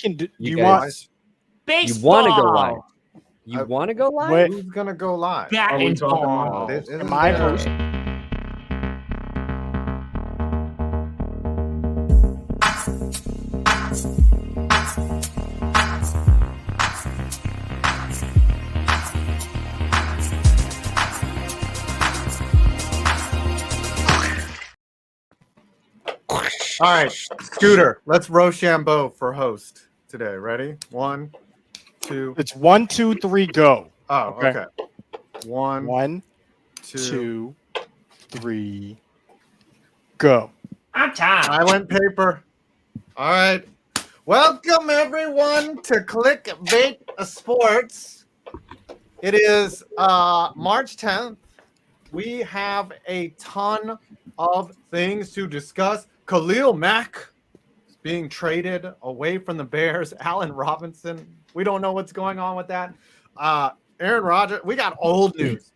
You want Baseball. You want to go live? You want to go live? Who's gonna go live? Bat and ball. Am I host? All right, Scooter, let's Rochambeau for host today. Ready? 1, 2. It's 1, 2, 3, go. Oh, okay. 1, 2, 3, go. I'm tired. Silent paper. All right. Welcome everyone to Clickbait Sports. It is March 10th. We have a ton of things to discuss. Khalil Mack is being traded away from the Bears. Allen Robinson. We don't know what's going on with that. Aaron Rodgers. We got old news.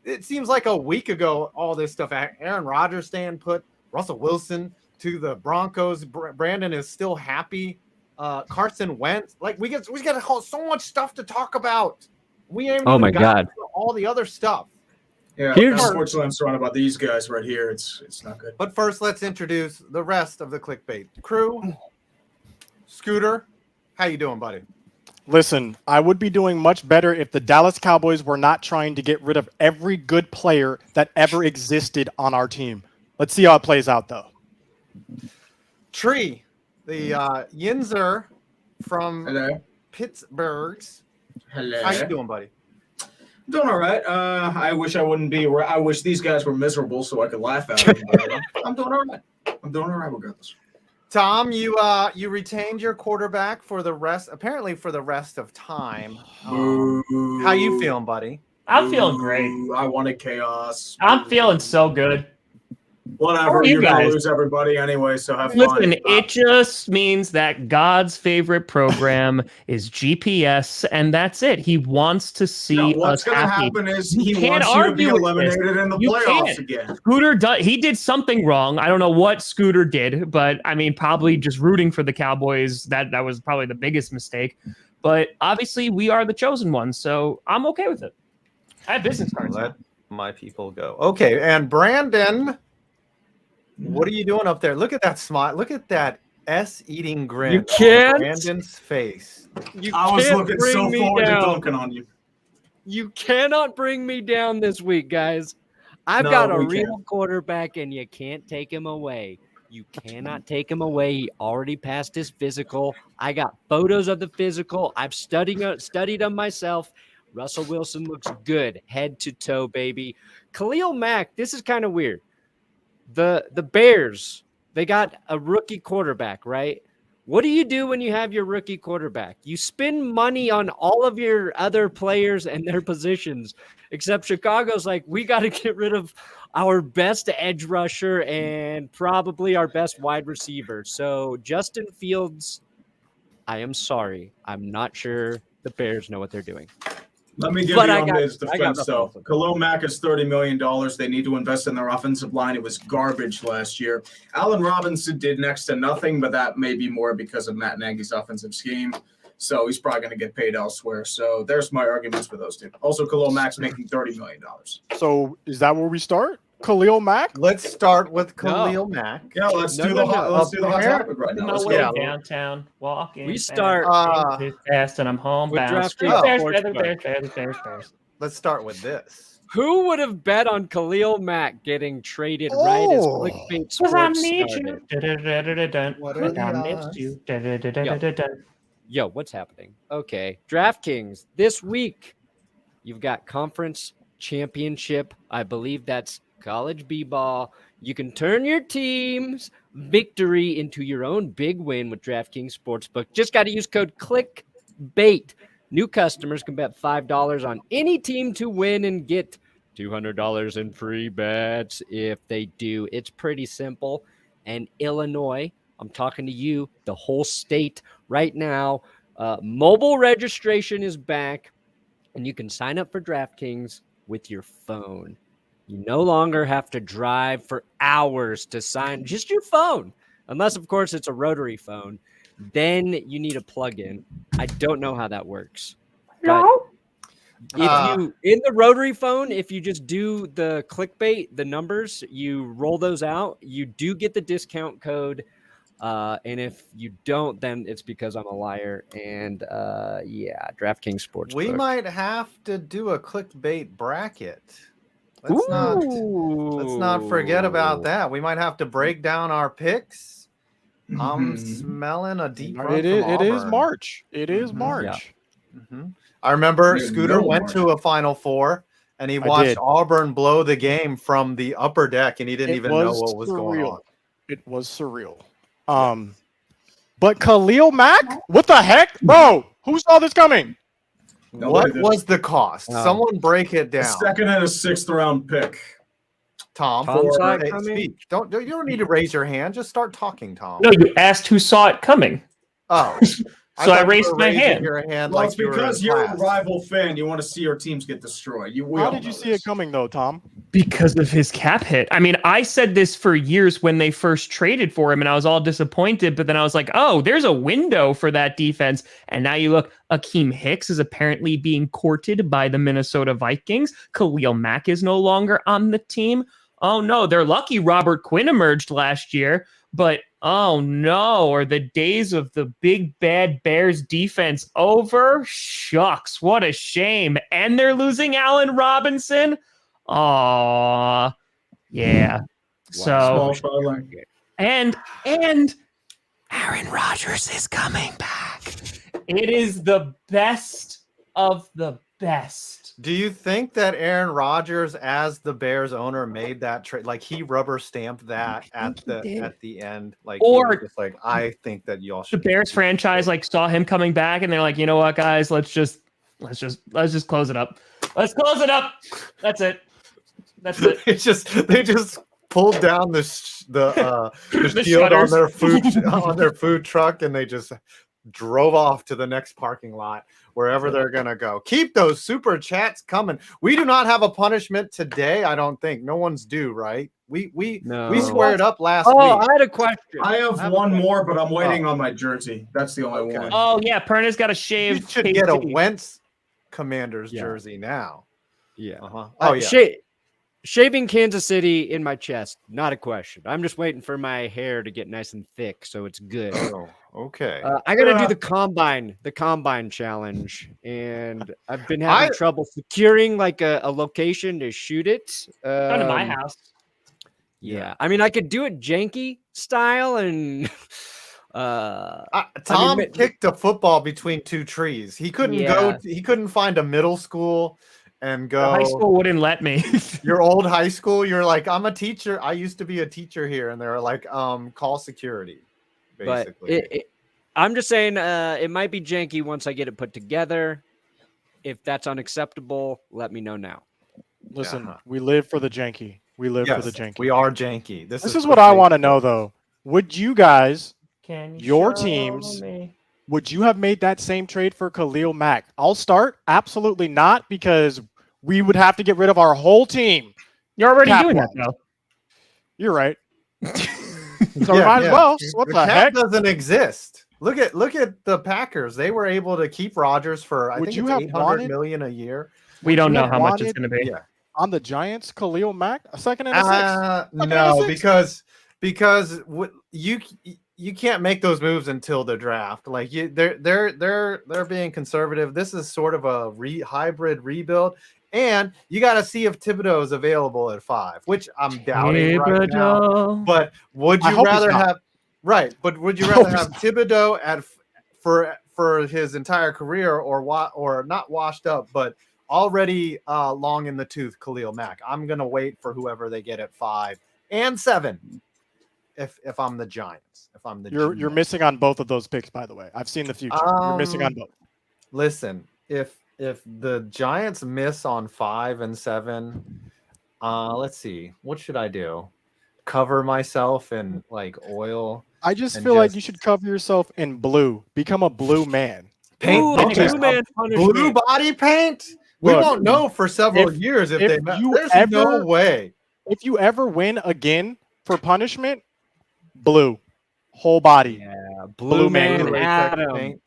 It seems like a week ago, all this stuff. Aaron Rodgers staying put. Russell Wilson to the Broncos. Brandon is still happy. Carson Wentz. We got so much stuff to talk about. We ain't even got to all the other stuff. Yeah, unfortunately, I'm surrounded by these guys right here. It's not good. But first, let's introduce the rest of the Clickbait crew. Scooter, how you doing, buddy? Listen, I would be doing much better if the Dallas Cowboys were not trying to get rid of every good player that ever existed on our team. Let's see how it plays out, though. Tree, the Yinzer from Pittsburgh. Hello. How you doing, buddy? Doing all right. I wish I wouldn't be. I wish these guys were miserable so I could laugh at them. I'm doing all right. I'm doing all right regardless. Tom, you retained your quarterback for the rest. Apparently, for the rest of time. How you feeling, buddy? I'm feeling great. I wanted chaos. I'm feeling so good. Whatever. You're gonna lose everybody anyway, so have fun. Listen, it just means that God's favorite program is GPS, and that's it. He wants to see what's us gonna happy. happen is he wants you to be eliminated in the playoffs again. Scooter he did something wrong. I don't know what Scooter did, but I mean, probably just rooting for the Cowboys. That was probably the biggest mistake. But obviously, we are the chosen ones, so I'm okay with it. I have business cards. Let my people go. Okay, and Brandon. What are you doing up there? Look at that smile. Look at that eating grin. You can't. On Brandon's face. I was looking so forward to dunking on you. You cannot bring me down this week, guys. I've got a real quarterback, and you can't take him away. You cannot take him away. He already passed his physical. I got photos of the physical. I've studied them myself. Russell Wilson looks good, head to toe, baby. Khalil Mack, this is kind of weird. The Bears, they got a rookie quarterback, right? What do you do when you have your rookie quarterback? You spend money on all of your other players and their positions, except Chicago's like, we got to get rid of our best edge rusher and probably our best wide receiver. So Justin Fields, I am sorry. I'm not sure the Bears know what they're doing. Let me give you on his defense, though. Khalil Mack is $30 million. They need to invest in their offensive line. It was garbage last year. Allen Robinson did next to nothing, but that may be more because of Matt Nagy's offensive scheme. So he's probably going to get paid elsewhere. So there's my arguments for those two. Also, Khalil Mack's making $30 million. So is that where we start? Khalil Mack? Let's start with Khalil Mack. Yeah, let's do the hot topic right now. Let's go downtown, walking. We start fast, and I'm home. Let's start with this. Who would have bet on Khalil Mack getting traded right as Clickbait Sports started? Yo, what's happening? Okay, DraftKings this week. You've got conference championship. I believe that's college b-ball. You can turn your team's victory into your own big win with DraftKings Sportsbook. Just got to use code CLICKBAIT. New customers can bet $5 on any team to win and get $200 in free bets if they do. It's pretty simple. And Illinois, I'm talking to you, the whole state right now. Mobile registration is back, and you can sign up for DraftKings with your phone. You no longer have to drive for hours to sign, just your phone, unless, of course, it's a rotary phone. then you need a plugin. I don't know how that works. No. If you in the rotary phone, if you just do the clickbait, the numbers, you roll those out, you do get the discount code. And if you don't, then it's because I'm a liar. And yeah, DraftKings Sportsbook. We might have to do a clickbait bracket. Let's not forget about that. We might have to break down our picks. I'm smelling a deep run It is Auburn. March. It is March. Yeah. I remember Scooter went to a Final Four and he watched Auburn blow the game from the upper deck, and he didn't even know what was going on. It was surreal. But Khalil Mack, what the heck, bro? Who saw this coming? What was the cost? Someone break it down. Second and a 6th round pick. Tom, speak. You don't need to raise your hand. Just start talking, Tom. No, you asked who saw it coming. Oh. So I raised my hand. Well, it's because you're a rival fan. You want to see your teams get destroyed. How did you see it coming, though, Tom? Because of his cap hit. I mean, I said this for years when they first traded for him, and I was all disappointed. But then I was like, oh, there's a window for that defense. And now you look, Akeem Hicks is apparently being courted by the Minnesota Vikings. Khalil Mack is no longer on the team. Oh, no, they're lucky Robert Quinn emerged last year. But oh no, are the days of the big bad Bears defense over? Shucks, what a shame. And they're losing Allen Robinson. Aw, yeah. So and Aaron Rodgers is coming back. It is the best of the best. Do you think that Aaron Rodgers, as the Bears owner, made that trade? Like he rubber stamped that at the end, like, or just like, I think that y'all should. The Bears franchise like saw him coming back, and they're like, you know what, guys, let's just close it up. Let's close it up. That's it. That's it. They just pulled down the shield on their food truck, and they just drove off to the next parking lot, wherever they're gonna go. Keep those super chats coming. We do not have a punishment today, I don't think. No one's due, right? We squared up last week. I had a question. I have one more, but I'm waiting on my jersey. That's the only one. Oh yeah, Perna's got a shaved. You should get a Wentz Commanders jersey now. Yeah. Oh yeah. Shaving Kansas City in my chest, not a question. I'm just waiting for my hair to get nice and thick, so it's good. Oh, okay. I got to do the combine challenge, and I've been having trouble securing like a location to shoot it. Come to my house. Yeah, I mean, I could do it janky style, and Tom kicked a football between two trees. He couldn't go. He couldn't find a middle school. And go. The high school wouldn't let me. Your old high school, you're like, I'm a teacher. I used to be a teacher here, and they're like, call security. Basically, but I'm just saying, it might be janky once I get it put together. If that's unacceptable, let me know now. Listen, we live for the janky. We live for the janky. We are janky. This is what I want to know, though. Would you guys, your teams, would you have made that same trade for Khalil Mack? I'll start. Absolutely not, because we would have to get rid of our whole team. You're already doing that, though. You're right. So might as well. What the heck? Doesn't exist. Look at the Packers. They were able to keep Rodgers for I think it's $800 million a year. We don't know how much it's going to be. Yeah. On the Giants, Khalil Mack, a second and a 6. No, because you can't make those moves until the draft. Like they're being conservative. This is sort of a hybrid rebuild, and you got to see if Thibodeau is available at 5, which I'm doubting right now. But would you rather have Thibodeau at for his entire career, or not washed up, but already long in the tooth, Khalil Mack? I'm gonna wait for whoever they get at 5 and 7. If I'm the Giants, you're missing on both of those picks, by the way. I've seen the future. You're missing on both. Listen, if the Giants miss on 5 and 7, let's see, what should I do? Cover myself in like oil? I just feel like you should cover yourself in blue. Become a blue man. Paint blue body paint. We won't know for several years if they. There's no way. If you ever win again for punishment. Blue, whole body. Blue Man Blue Adam. Paint.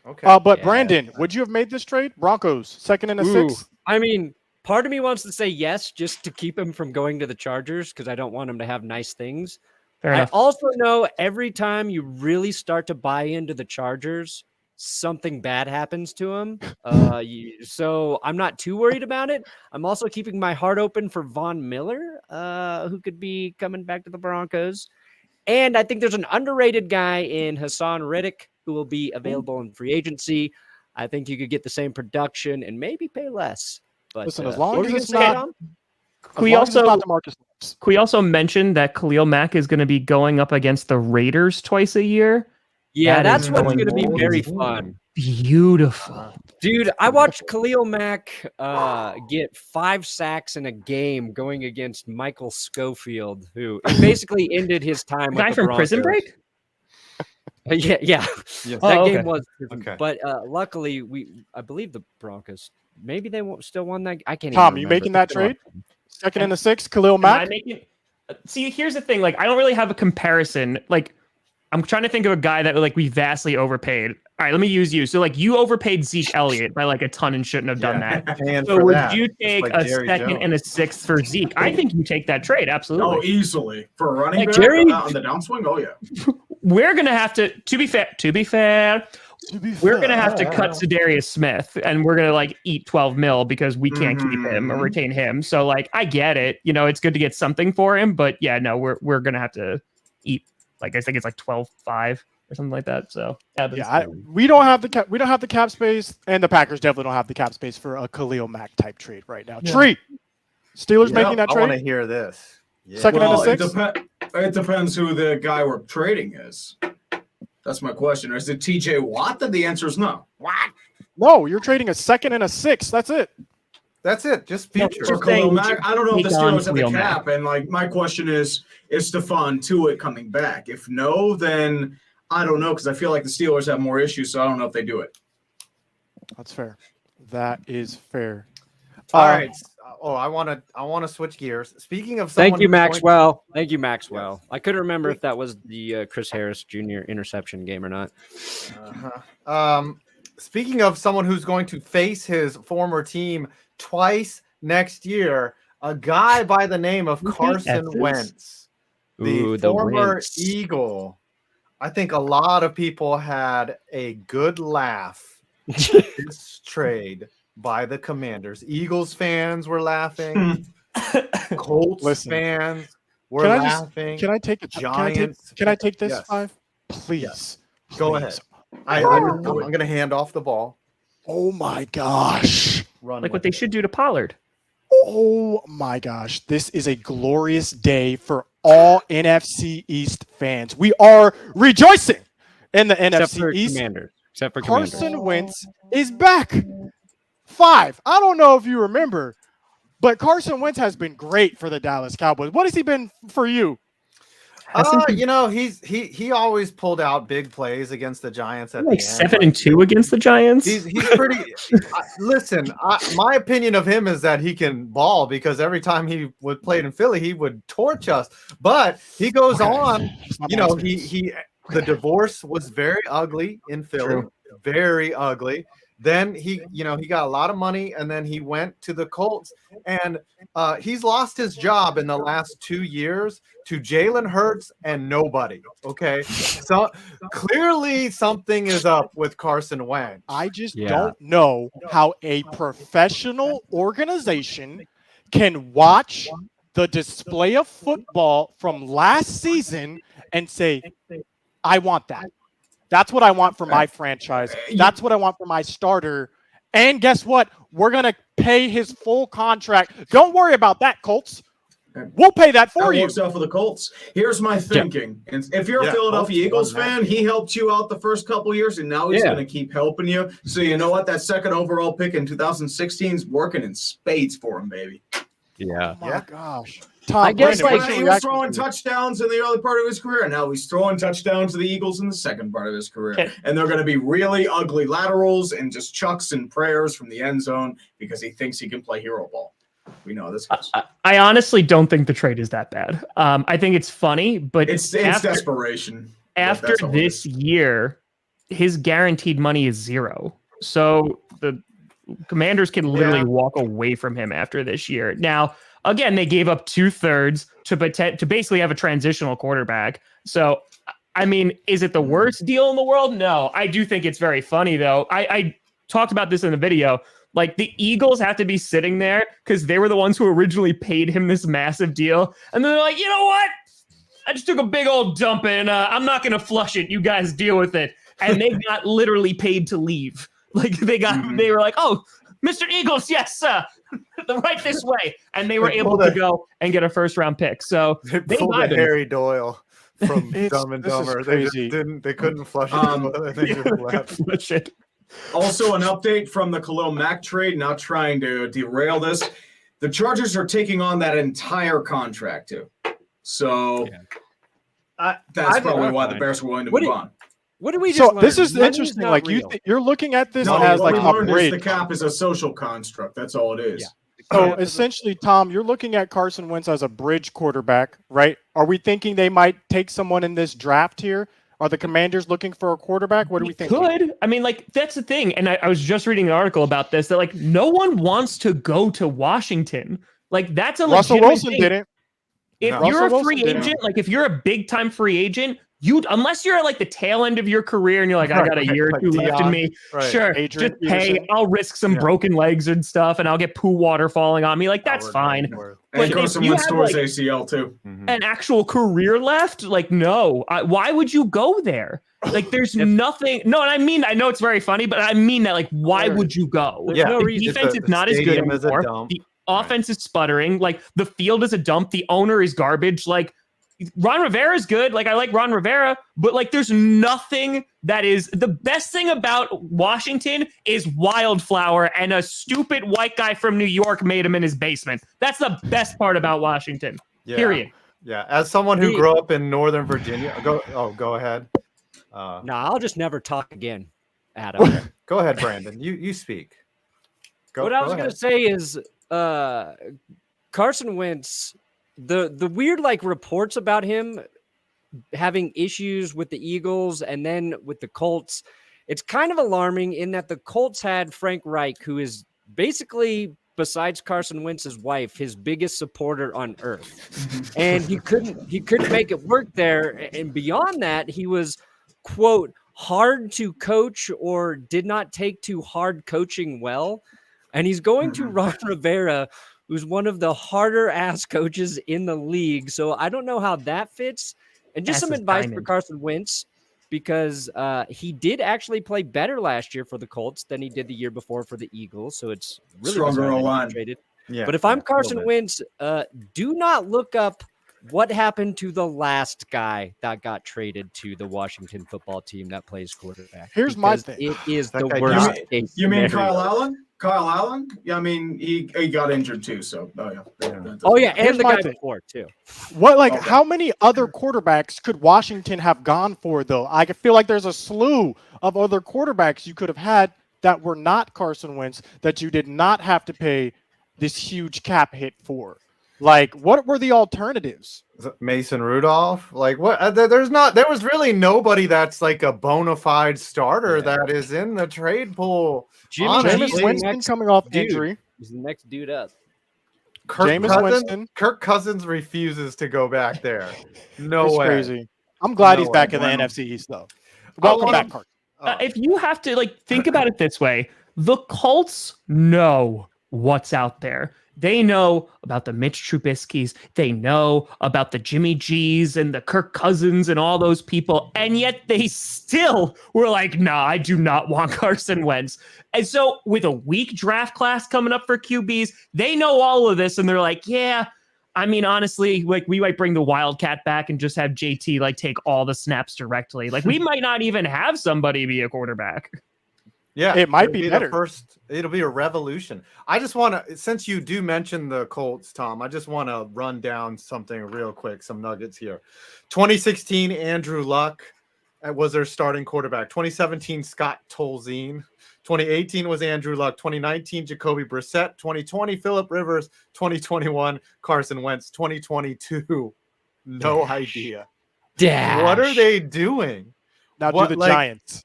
Okay. But Brandon, would you have made this trade? Broncos, second and a sixth? I mean, part of me wants to say yes, just to keep him from going to the Chargers, because I don't want him to have nice things. Fair I enough. also know every time you really start to buy into the Chargers, something bad happens to him. So I'm not too worried about it. I'm also keeping my heart open for Von Miller, who could be coming back to the Broncos. And I think there's an underrated guy in Hassan Reddick who will be available in free agency. I think you could get the same production and maybe pay less. But Listen, as long as it's not- not, Can we also mention that Khalil Mack is going to be going up against the Raiders twice a year? Yeah, That that's is what's going going to be to very be fun. Beautiful. Dude, I watched Khalil Mack get 5 sacks in a game going against Michael Schofield, who it basically ended his time with Guy the from Broncos. Prison Break? Yeah. Yes. That Oh, game okay. was, Okay. but luckily I believe the Broncos. Maybe they still won that. I can't. Tom, even you remember. making that trade? Second and a sixth, Khalil Am I Mack. making? See, here's the thing. Like, I don't really have a comparison. Like, I'm trying to think of a guy that we vastly overpaid. All right, let me use you. So, you overpaid Zeke Elliott by a ton and shouldn't have done that. And So for would that, you just take like a Jerry second Jones. and a sixth for Zeke? I think you take that trade. Absolutely. Oh, easily for a running back Jerry- on the downswing. Oh yeah. We're gonna have to be fair. We're gonna have to cut Za'Darius Smith, and we're gonna eat 12 mil because we can't keep him or retain him. So I get it. It's good to get something for him, but yeah, no, we're gonna have to eat. I think it's 12.5 or something like that. So We don't have the cap. We don't have the cap space, and the Packers definitely don't have the cap space for a Khalil Mack type trade right now. Yeah. Tree, Steelers making that I want to trade. hear this. Yeah. Second and a Well, sixth. it depends who the guy we're trading is. That's my question. Is it TJ Watt? Then the answer is no. What? No, you're trading a second and a sixth. That's it. That's it. Just future. For Khalil Mack, I don't know if the take on Steelers have the Khalil cap. And my question is Stephon Tuitt coming back? If no, then I don't know, because I feel like the Steelers have more issues, so I don't know if they do it. That's fair. That is fair. All right. Oh, I want to switch gears. Speaking of someone Thank you, who's going- Maxwell. Thank you, Maxwell. I couldn't remember if that was the Chris Harris Jr. interception game or not. Speaking of someone who's going to face his former team twice next year, a guy by the name of Carson Wentz, the former Wentz. Eagle. I think a lot of people had a good laugh at this trade by the Commanders. Eagles fans were laughing. Colts fans were laughing. Can I take it? Giants. Can I take this, Yes. 5? Please. Yes. Go Please. ahead. I'm going to hand off the ball. Oh my gosh. Run like with what they it. should do to Pollard. Oh my gosh. This is a glorious day for all NFC East fans. We are rejoicing in the Except for NFC East. Commanders. Except for Commanders. Carson Wentz is back. 5. I don't know if you remember, but Carson Wentz has been great for the Dallas Cowboys. What has he been for you? He always pulled out big plays against the Giants at Like the end. 7-2 against the Giants. He's pretty. Listen, my opinion of him is that he can ball because every time he would play in Philly, he would torch us. But he goes on. The divorce was very ugly in Philly, very ugly. Then he got a lot of money, and then he went to the Colts, and he's lost his job in the last 2 years to Jalen Hurts and nobody. Okay, so clearly something is up with Carson Wentz. I just don't know how a professional organization can watch the display of football from last season and say, I want that. That's what I want for my franchise. That's what I want for my starter. And guess what? We're going to pay his full contract. Don't worry about that, Colts. We'll pay that for That you. works out for the Colts. Here's my thinking. And if you're a Philadelphia Eagles fan, he helped you out the first couple years, and now he's going to keep helping you. So you know what? That second overall pick in 2016 is working in spades for him, baby. Yeah. Oh, my gosh. Tom, I guess, Brandon, like, what's your he was reaction throwing to it? touchdowns in the other part of his career, and now he's throwing touchdowns to the Eagles in the second part of his career. And they're going to be really ugly laterals and just chucks and prayers from the end zone because he thinks he can play hero ball. We know this. I honestly don't think the trade is that bad. I think it's funny, but It's desperation. after this year, his guaranteed money is 0. So the Commanders can literally walk away from him after this year. Now, again, they gave up 2/3 to basically have a transitional quarterback. So, I mean, is it the worst deal in the world? No. I do think it's very funny, though. I talked about this in the video. Like, the Eagles have to be sitting there because they were the ones who originally paid him this massive deal. And then they're like, you know what? I just took a big old dump and I'm not going to flush it. You guys deal with it. And they got literally paid to leave. Like, they were like, oh, Mr. Eagles, yes, right this way. And they were able to go and get a first-round pick. So they pulled a Harry Doyle from Dumb and Dumber. They couldn't flush it. They just left. Flush it. Also, an update from the Khalil Mack trade, not trying to derail this. The Chargers are taking on that entire contract, too. So that's probably why the Bears were willing to move on. What do we just this is interesting. Like, you're looking at this as like a bridge. The cap is a social construct. That's all it is. Yeah. So essentially, Tom, you're looking at Carson Wentz as a bridge quarterback, right? Are we thinking they might take someone in this draft here? Are the Commanders looking for a quarterback? What do we think? Could. I mean, like, that's the thing. And I was just reading an article about this, that, like, no one wants to go to Washington. Like, that's a Russell Wilson thing. didn't. If you're a free agent, like, if you're a big-time free agent, unless you're at, like, the tail end of your career and you're like, I got a year or two left in me, sure, just pay. I'll risk some broken legs and stuff, and I'll get poo water falling on me. Like, that's fine. And Carson Wentz tore his ACL, too. An actual career left? Like, no. Why would you go there? Like, there's nothing. No, and I know it's very funny, but I mean that. Like, why would you go? The defense is not as good anymore. The offense is sputtering. Like, the field is a dump. The owner is garbage. Like, Ron Rivera is good. Like, I like Ron Rivera, but, like, there's nothing that is the best thing about Washington is Wildflower, and a stupid white guy from New York made him in his basement. That's the best part about Washington. Period. Yeah. As someone who grew up in Northern Virginia, go ahead. No, I'll just never talk again, Adam. Go ahead, Brandon. You speak. What I was going to say is Carson Wentz, the weird, like, reports about him having issues with the Eagles and then with the Colts, it's kind of alarming in that the Colts had Frank Reich, who is basically, besides Carson Wentz's wife, his biggest supporter on earth. And he couldn't make it work there. And beyond that, he was, quote, hard to coach or did not take to hard coaching well. And he's going to Ron Rivera, who's one of the harder ass coaches in the league. So I don't know how that fits. And just some advice for Carson Wentz, because he did actually play better last year for the Colts than he did the year before for the Eagles. So it's really stronger line. Yeah, but if I'm Carson Wentz, do not look up what happened to the last guy that got traded to the Washington football team that plays quarterback. Here's my thing. It is the worst. You mean Kyle Allen? Kyle Allen? Yeah, I mean, he got injured too, so and the guy before too. How many other quarterbacks could Washington have gone for, though? I feel like there's a slew of other quarterbacks you could have had that were not Carson Wentz that you did not have to pay this huge cap hit for. Like, what were the alternatives? Mason Rudolph? Like, what? There was really nobody that's like a bona fide starter that is in the trade pool. Jameis Winston coming off injury. He's the next dude up. Kirk Cousins refuses to go back there. No way. Crazy. I'm glad he's back in the NFC East, though. Welcome back, Carson. If you have to, like, think about it this way, the Colts know what's out there. They know about the Mitch Trubiskys. They know about the Jimmy G's and the Kirk Cousins and all those people. And yet they still were like, nah, I do not want Carson Wentz. And so with a weak draft class coming up for QBs, they know all of this. And they're like, yeah, I mean, honestly, like, we might bring the Wildcat back and just have JT, like, take all the snaps directly. Like, we might not even have somebody be a quarterback. Yeah, it might be better. It'll be a revolution. I just want to, since you do mention the Colts, Tom, I just want to run down something real quick, some nuggets here. 2016, Andrew Luck was their starting quarterback. 2017, Scott Tolzien. 2018 was Andrew Luck. 2019, Jacoby Brissett. 2020, Phillip Rivers. 2021, Carson Wentz. 2022, no idea. Dash. What are they doing? Now What, do the like, Giants.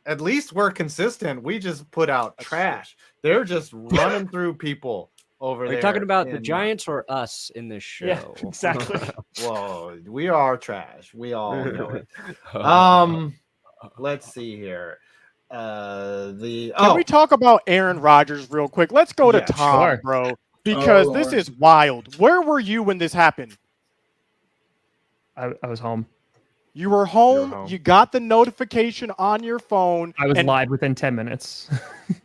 At least we're consistent. We just put out trash. They're just running through people over Are there. you talking about the in, Giants or us in this show? Yeah, exactly. Whoa, we are trash. We all know it. Let's see here. Can we talk about Aaron Rodgers real quick? Let's go to Yeah, Tom, sure. bro, because this is wild. Where were you when this happened? I was home. You were home. You got the notification on your phone. I was live within 10 minutes.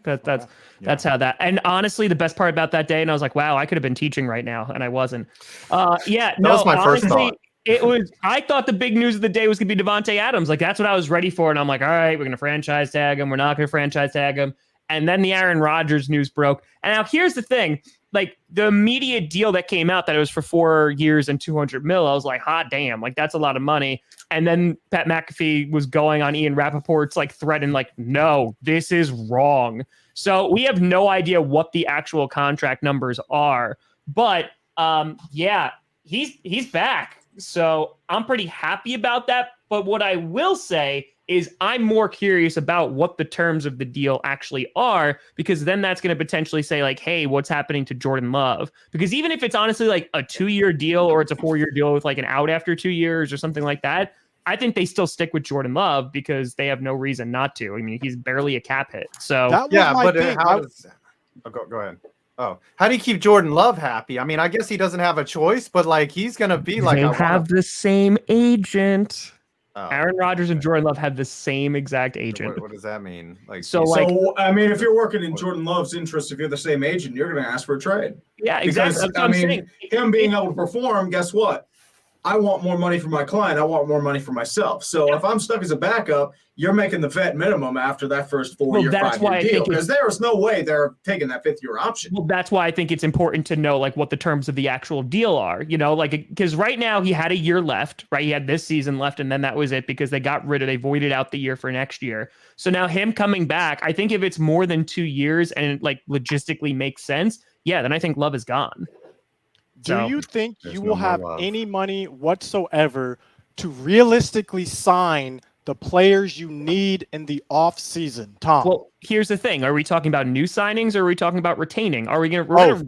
That's how that. And honestly, the best part about that day, and I was like, wow, I could have been teaching right now, and I wasn't. That was my first thought. It was. I thought the big news of the day was going to be Devontae Adams. Like that's what I was ready for, and I'm like, all right, we're going to franchise tag him. We're not going to franchise tag him. And then the Aaron Rodgers news broke. And now here's the thing. Like the immediate deal that came out that it was for 4 years and 200 mil. I was like, hot damn, like that's a lot of money. And then Pat McAfee was going on Ian Rappaport's like thread and like, no, this is wrong. So we have no idea what the actual contract numbers are. But yeah, he's back. So I'm pretty happy about that. But what I will say is I'm more curious about what the terms of the deal actually are, because then that's going to potentially say like, hey, what's happening to Jordan Love? Because even if it's honestly like a 2-year deal or it's a 4-year deal with like an out after 2 years or something like that, I think they still stick with Jordan Love because they have no reason not to. I mean, he's barely a cap hit. So yeah, but how does go ahead. Oh, how do you keep Jordan Love happy? I mean, I guess he doesn't have a choice, but like he's gonna be like they have the same agent. Oh, Aaron Rodgers and Jordan Love have the same exact agent. What does that mean? Like, so I mean, if you're working in Jordan Love's interest, if you're the same agent, you're going to ask for a trade. Yeah, exactly. Because, I mean, him being able to perform, guess what? I want more money for my client. I want more money for myself. So if I'm stuck as a backup, you're making the vet minimum after that first 4-year, 5-year deal, because there's no way they're taking that 5th-year option. Well, that's why I think it's important to know like what the terms of the actual deal are, you know, like because right now he had a year left, right? He had this season left, and then that was it because they they voided out the year for next year. So now him coming back, I think if it's more than 2 years and it like logistically makes sense, yeah, then I think Love is gone. Do you think you will have any money whatsoever to realistically sign the players you need in the off season, Tom? Well, here's the thing: are we talking about new signings or are we talking about retaining? Are we gonna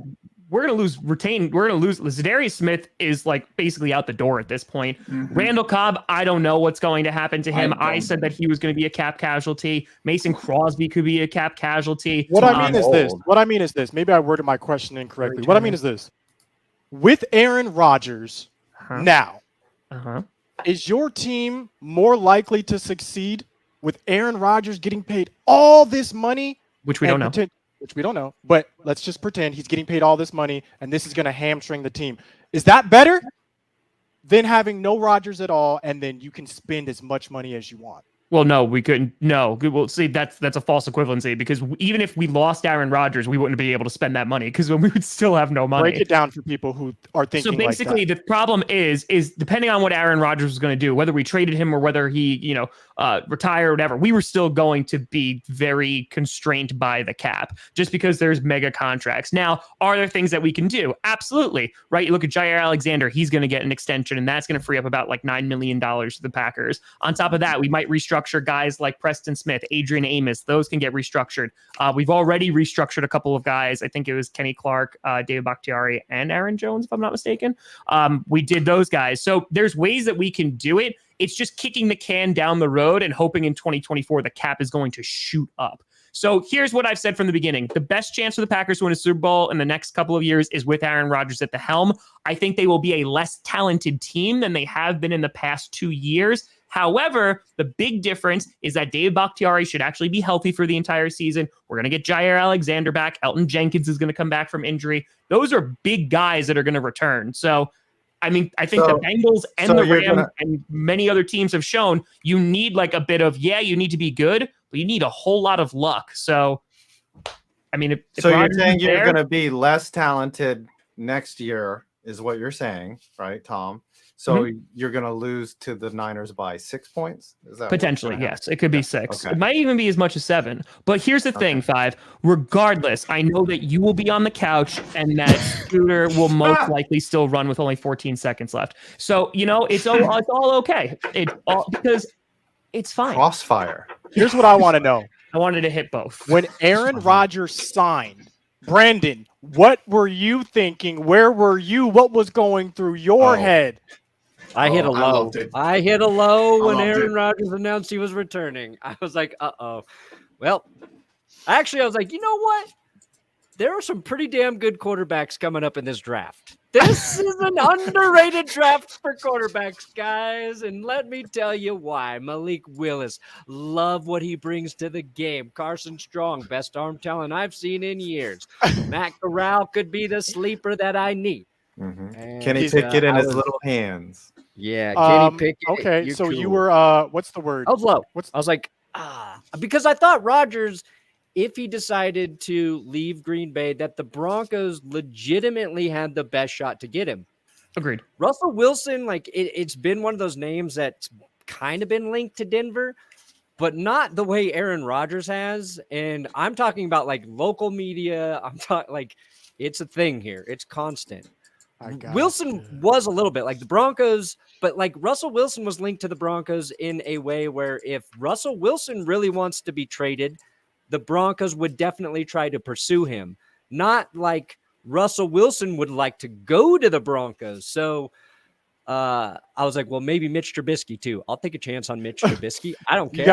we're gonna lose retain? We're gonna lose. Zadarius Smith is like basically out the door at this point. Mm-hmm. Randall Cobb, I don't know what's going to happen to him. I said that he was going to be a cap casualty. Mason Crosby could be a cap casualty. What I mean is this. Maybe I worded my question incorrectly. What I mean is this. With Aaron Rodgers now, is your team more likely to succeed with Aaron Rodgers getting paid all this money? Which we don't know. Which we don't know. But let's just pretend he's getting paid all this money and this is going to hamstring the team. Is that better than having no Rodgers at all and then you can spend as much money as you want? Well, no, we couldn't. No, well, see, that's a false equivalency because even if we lost Aaron Rodgers, we wouldn't be able to spend that money because we would still have no money. Break it down for people who are thinking. So basically, the problem is depending on what Aaron Rodgers was going to do, whether we traded him or whether he, retire or whatever, we were still going to be very constrained by the cap just because there's mega contracts. Now, are there things that we can do? Absolutely, right? You look at Jair Alexander; he's going to get an extension, and that's going to free up about like $9 million to the Packers. On top of that, we might restructure guys like Preston Smith, Adrian Amos. Those can get restructured. We've already restructured a couple of guys. I think it was Kenny Clark, David Bakhtiari, and Aaron Jones, if I'm not mistaken. We did those guys. So there's ways that we can do it. It's just kicking the can down the road and hoping in 2024 the cap is going to shoot up. So here's what I've said from the beginning. The best chance for the Packers to win a Super Bowl in the next couple of years is with Aaron Rodgers at the helm. I think they will be a less talented team than they have been in the past 2 years. However, the big difference is that David Bakhtiari should actually be healthy for the entire season. We're going to get Jair Alexander back. Elton Jenkins is going to come back from injury. Those are big guys that are going to return. So, I mean, I think the Bengals and the Rams and many other teams have shown you need like a bit of, you need to be good, but you need a whole lot of luck. So, I mean, if you're saying you're going to be less talented next year is what you're saying, right, Tom? So you're going to lose to the Niners by 6 points? Is that Potentially, yes. It could be 6. Okay. It might even be as much as 7. But here's the thing, 5. Regardless, I know that you will be on the couch and that Scooter will most likely still run with only 14 seconds left. So, it's all okay. It's all because it's fine. Crossfire. Here's what I want to know. I wanted to hit both. When Aaron Rodgers signed, Brandon, what were you thinking? Where were you? What was going through your head? I hit a low. I hit a low when Aaron it. Rodgers announced he was returning. I was like, uh-oh. Well, actually, I was like, you know what? There are some pretty damn good quarterbacks coming up in this draft. This is an underrated draft for quarterbacks, guys. And let me tell you why. Malik Willis, love what he brings to the game. Carson Strong, best arm talent I've seen in years. Matt Corral could be the sleeper that I need. Kenny Pickett in his little hands. Yeah, Kenny Pickett. Okay, so you were, what's the word? I was low. I was like, because I thought Rodgers, if he decided to leave Green Bay, that the Broncos legitimately had the best shot to get him. Agreed. Russell Wilson, like it's been one of those names that's kind of been linked to Denver, but not the way Aaron Rodgers has. And I'm talking about like local media. I'm talking like it's a thing here. It's constant. Wilson was a little bit like the Broncos, but like Russell Wilson was linked to the Broncos in a way where if Russell Wilson really wants to be traded, the Broncos would definitely try to pursue him. Not like Russell Wilson would like to go to the Broncos. So I was like, well, maybe Mitch Trubisky too. I'll take a chance on Mitch Trubisky. I don't care. You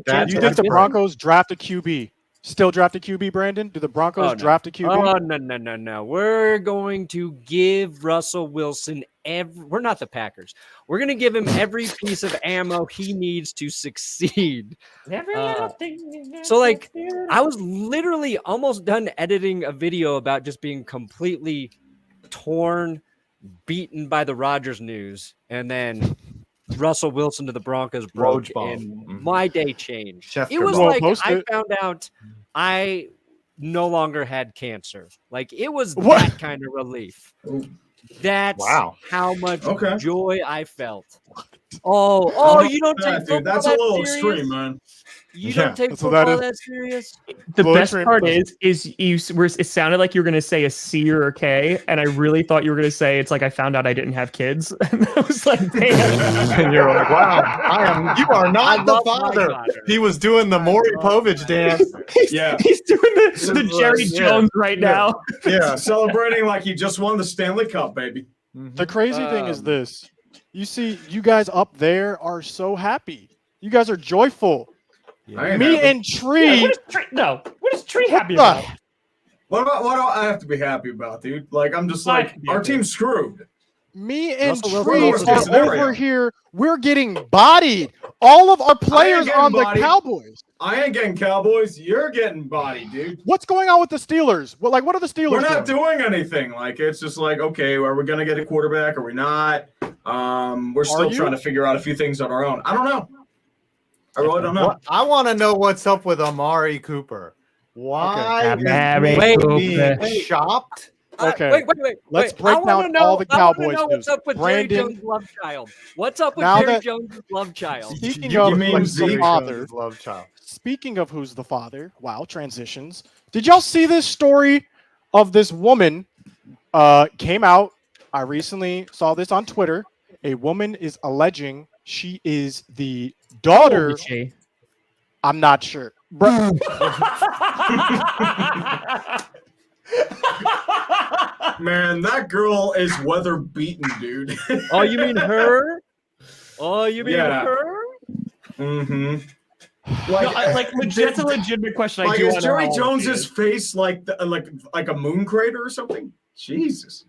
guys you think the Broncos draft a QB? Still draft a QB, Brandon? Do the Broncos draft a QB? Oh, no. We're going to give Russell Wilson we're not the Packers. We're going to give him every piece of ammo he needs to succeed. So, like, I was literally almost done editing a video about just being completely torn, beaten by the Rodgers news, and then Russell Wilson to the Broncos broke, and my day changed. It was like I found out I no longer had cancer. Like it was that kind of relief. That's how much joy I felt. Oh, you don't take football that's that a little serious? Extreme, man. You don't take football that serious? The best part is it sounded like you were going to say a C or a K, and I really thought you were going to say it's like I found out I didn't have kids. And I was like, damn. And you're like, wow, you are not the father. He was doing the Maury Povich dance. He's doing the Jerry Jones right now. Yeah, celebrating like he just won the Stanley Cup, baby. The crazy thing is this. You see, you guys up there are so happy. You guys are joyful. Yeah. Me and Tree. What is Tree happy about? What do I have to be happy about, dude? Like, I'm just like, our team's screwed. Me and Tree are over here. We're getting bodied. All of our players are on the Cowboys. I ain't getting Cowboys. You're getting bodied, dude. What's going on with the Steelers? What are the Steelers We're not doing anything. Like, it's just like, okay, are we going to get a quarterback? Are we not? We're still trying to figure out a few things on our own. I don't know. I really don't know. I want to know what's up with Amari Cooper. Why is he shopped? Okay. Wait. Let's break down all the Cowboys news. What's up with Jerry Jones' love child? What's up with Jerry Jones' love child? Speaking of who's the father, love child. Speaking of who's the father, wow, transitions. Did y'all see this story of this woman came out? I recently saw this on Twitter. A woman is alleging she is the daughter. I'm not sure. Man, that girl is weather beaten, dude. Oh, you mean her? Oh, you mean her? Mm-hmm. That's a legitimate question. Like, is Jerry Jones's face like a moon crater or something? Jesus.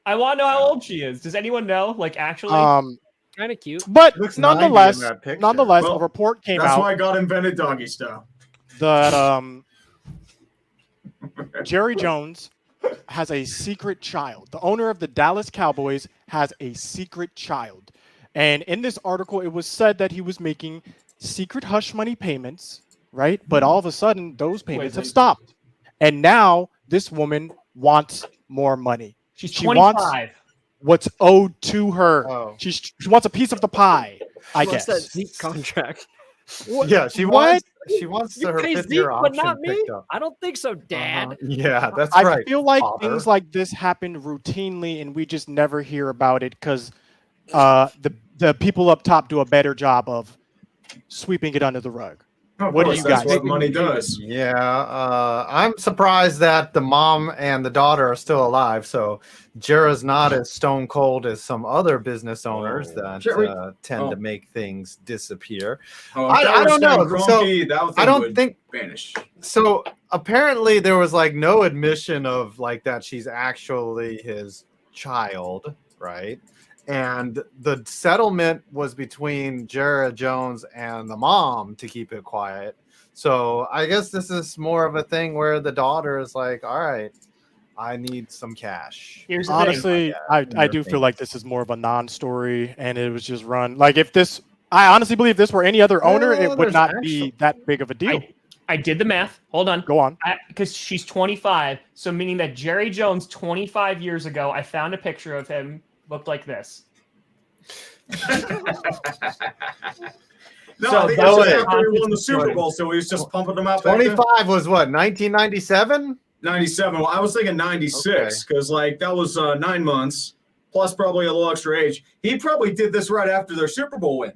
I want to know how old she is. Does anyone know? Like, actually, kind of cute. But nonetheless, a report came out. That's why God invented doggy style. That Jerry Jones has a secret child. The owner of the Dallas Cowboys has a secret child. And in this article, it was said that he was making secret hush money payments, right? But all of a sudden, those payments have stopped. And now this woman wants more money. She's 25. what's owed to her. Oh. She wants a piece of the pie, I What's guess. that Zeke contract? Yeah, she What? wants You her pay 5th-year Zeke, but option not me. picked up. I don't think so, Dad. Yeah, that's I right. feel like father. things like this happen routinely, and we just never hear about it because the people up top do a better job of sweeping it under the rug. Of What do course, you that's guys what money does. Yeah, I'm surprised that the mom and the daughter are still alive. So Jera's not as stone cold as some other business owners that tend to make things disappear. I don't know. I don't think vanish. So apparently there was like no admission of like that she's actually his child, right? And the settlement was between Jera Jones and the mom to keep it quiet. So I guess this is more of a thing where the daughter is like, all right, I need some cash. Here's the Honestly, I do feel like this is more of a non-story, and it was just run. Like if this, I honestly believe if this were any other owner, it would not be that big of a deal. I did the math. Hold on. Go on. Because she's 25. So meaning that Jerry Jones 25 years ago, I found a picture of him, looked like this. I think that's after he won the Super Bowl, so he was just pumping them out. 25 was what, 1997? 97. Well, I was thinking 96 because like that was 9 months plus probably a little extra age. He probably did this right after their Super Bowl win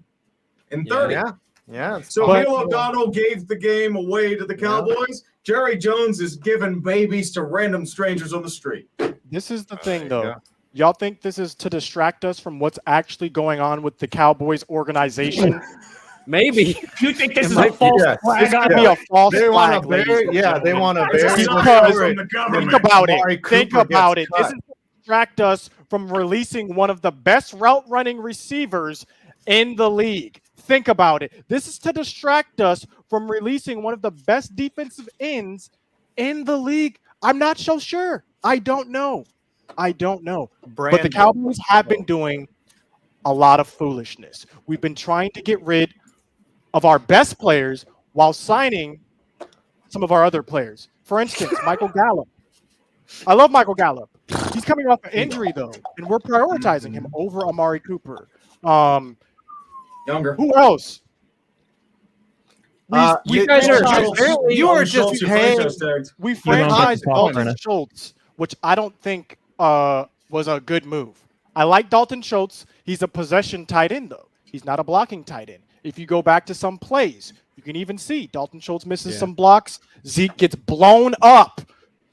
in 30. Yeah. So Neil O'Donnell gave the game away to the Cowboys. Jerry Jones is giving babies to random strangers on the street. This is the thing, though. Y'all think this is to distract us from what's actually going on with the Cowboys organization? Maybe. You think this is a false flag? This could be a false They flag. want to they want to bury Think about it. Think about it. This is to distract us from releasing one of the best route running receivers in the league. Think about it. This is to distract us from releasing one of the best defensive ends in the league. I'm not so sure. I don't know. But the Cowboys have been doing a lot of foolishness. We've been trying to get rid of our best players while signing some of our other players. For instance, Michael Gallup. I love Michael Gallup. He's coming off an injury, though, and we're prioritizing him over Amari Cooper. Younger. Who else? You guys are you are just paying. We franchised Dalton Schultz, which I don't think was a good move. I like Dalton Schultz. He's a possession tight end, though. He's not a blocking tight end. If you go back to some plays, you can even see Dalton Schultz misses some blocks. Zeke gets blown up.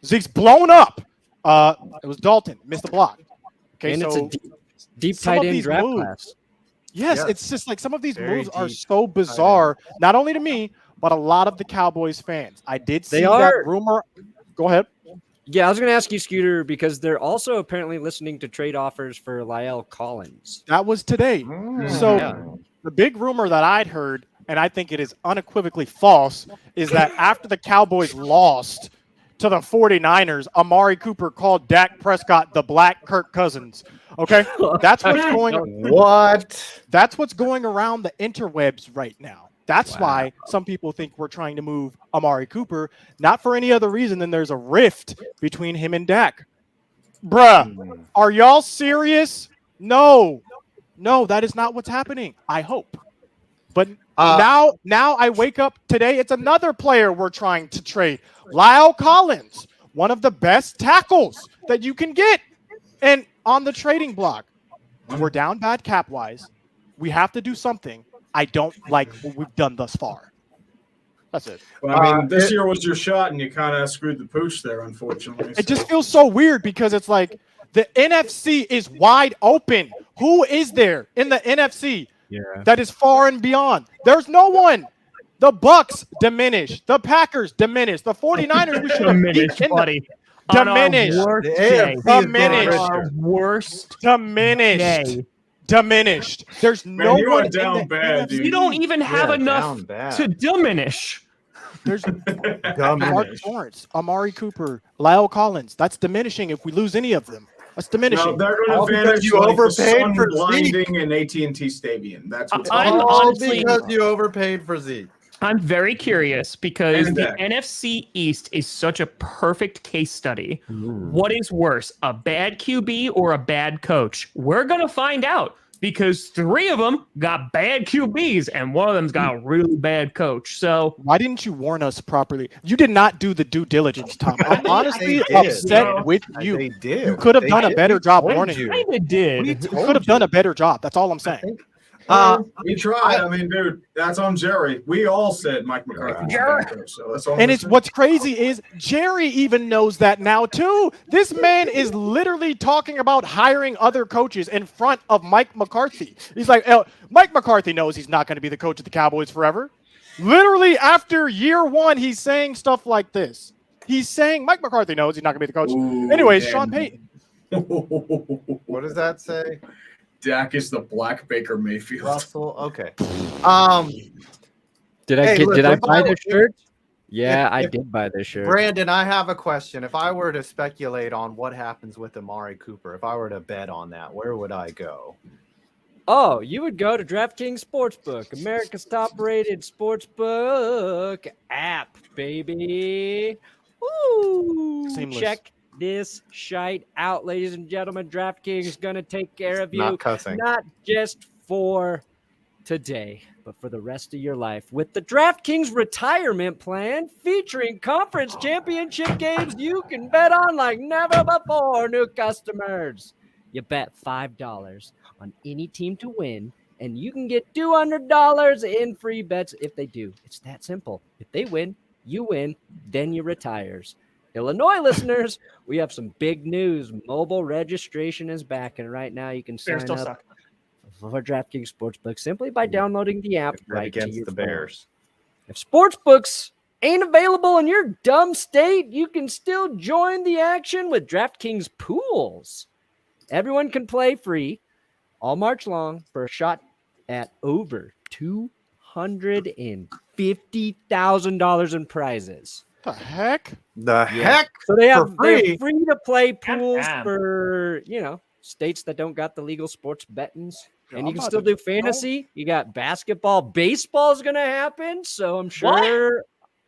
Zeke's blown up. It was Dalton. Missed the block. Okay, and so it's a deep tight end draft class. Yes, it's just like some of these moves are so bizarre, not only to me, but a lot of the Cowboys fans. I did see that rumor. Go ahead. Yeah, I was going to ask you, Scooter, because they're also apparently listening to trade offers for La'el Collins. That was today. So the big rumor that I'd heard, and I think it is unequivocally false, is that after the Cowboys lost to the 49ers, Amari Cooper called Dak Prescott the Black Kirk Cousins. Okay? That's what's going That's what's going around the interwebs right now. That's why some people think we're trying to move Amari Cooper, not for any other reason than there's a rift between him and Dak. Bruh, are y'all serious? No, that is not what's happening. I hope. But now I wake up today, it's another player we're trying to trade. La'el Collins, one of the best tackles that you can get. And on the trading block, we're down bad cap-wise. We have to do something. I don't like what we've done thus far. That's it. Well, I mean, this year was your shot, and you kind of screwed the pooch there, unfortunately. It just feels so weird because it's like the NFC is wide open. Who is there in the NFC that is far and beyond? There's no one. The Bucks diminish. The Packers diminish. The 49ers, we should have beaten buddy. Diminished. There's no one down bad, dude. You don't even have enough to diminish. There's Mark Lawrence, Amari Cooper, La'el Collins. That's diminishing if we lose any of them. That's diminishing. No, they're going to vanish. You overpaid for blinding in AT&T Stadium. That's what's honestly because you overpaid for Zeke. I'm very curious because And the Dak. NFC East is such a perfect case study. What is worse, a bad QB or a bad coach? We're going to find out because 3 of them got bad QBs and one of them's got a really bad coach. So why didn't you warn us properly? You did not do the due diligence, Tom. I'm honestly They did. upset with you. They did. You could have done a did. better We job told warning you. you. kind of did. We You could have done a better job. That's all I'm saying. We tried. I mean, dude, that's on Jerry. We all said Mike McCarthy. Jerry. So that's all. And it's what's crazy is Jerry even knows that now too. This man is literally talking about hiring other coaches in front of Mike McCarthy. He's like, Mike McCarthy knows he's not going to be the coach of the Cowboys forever. Literally after year 1, he's saying stuff like this. He's saying Mike McCarthy knows he's not going to be the coach. Anyways, Sean Payton. What does that say? Dak is the Black Baker Mayfield. Russell. Okay. Did I Hey, look, did I if buy I- this shirt? Yeah, if- I did buy this shirt. Brandon, I have a question. If I were to speculate on what happens with Amari Cooper, if I were to bet on that, where would I go? Oh, you would go to DraftKings Sportsbook, America's top-rated sportsbook app, baby. Ooh, Seamless. check this shite out, ladies and gentlemen. DraftKings is gonna take care of you, Not cussing. not just for today, but for the rest of your life. With the DraftKings retirement plan featuring conference championship games you can bet on like never before, new customers. You bet $5 on any team to win, and you can get $200 in free bets if they do. It's that simple. If they win, you win, then you retires. Illinois listeners, we have some big news. Mobile registration is back, and right now you can Bears sign still up suck. for DraftKings Sportsbook simply by downloading the app Bet right to against your the phone. Bears. If sportsbooks ain't available in your dumb state, you can still join the action with DraftKings Pools. Everyone can play free all March long for a shot at over $250,000 in prizes. What the heck? The heck? So they have For free? free to play pools Damn. for, states that don't got the legal sports bettings. And you I'm can about still to do fantasy. You got basketball, baseball is going to happen. So I'm sure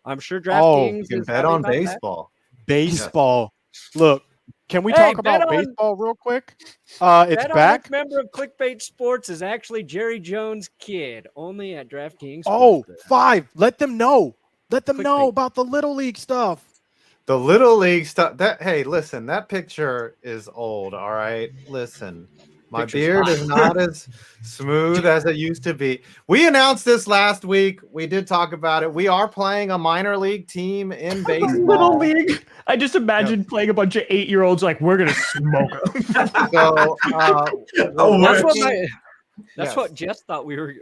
DraftKings You can is bet happy on about that. baseball. Baseball. Look, can we Hey, talk bet about on- baseball real quick? It's Bet on back. which member of Clickbait Sports is actually Jerry Jones' kid, only at DraftKings. Oh, Sportsbook. 5. Let them know. Let them know Clickbait. about the Little League stuff. The Little League stuff. Hey, listen, that picture is old. All right, listen. My Picture's beard hot. is not as smooth as it used to be. We announced this last week. We did talk about it. We are playing a minor league team in baseball. Little league. I just imagine playing a bunch of 8-year-olds like we're gonna smoke them. So, That's what working- That's what Jess thought we were.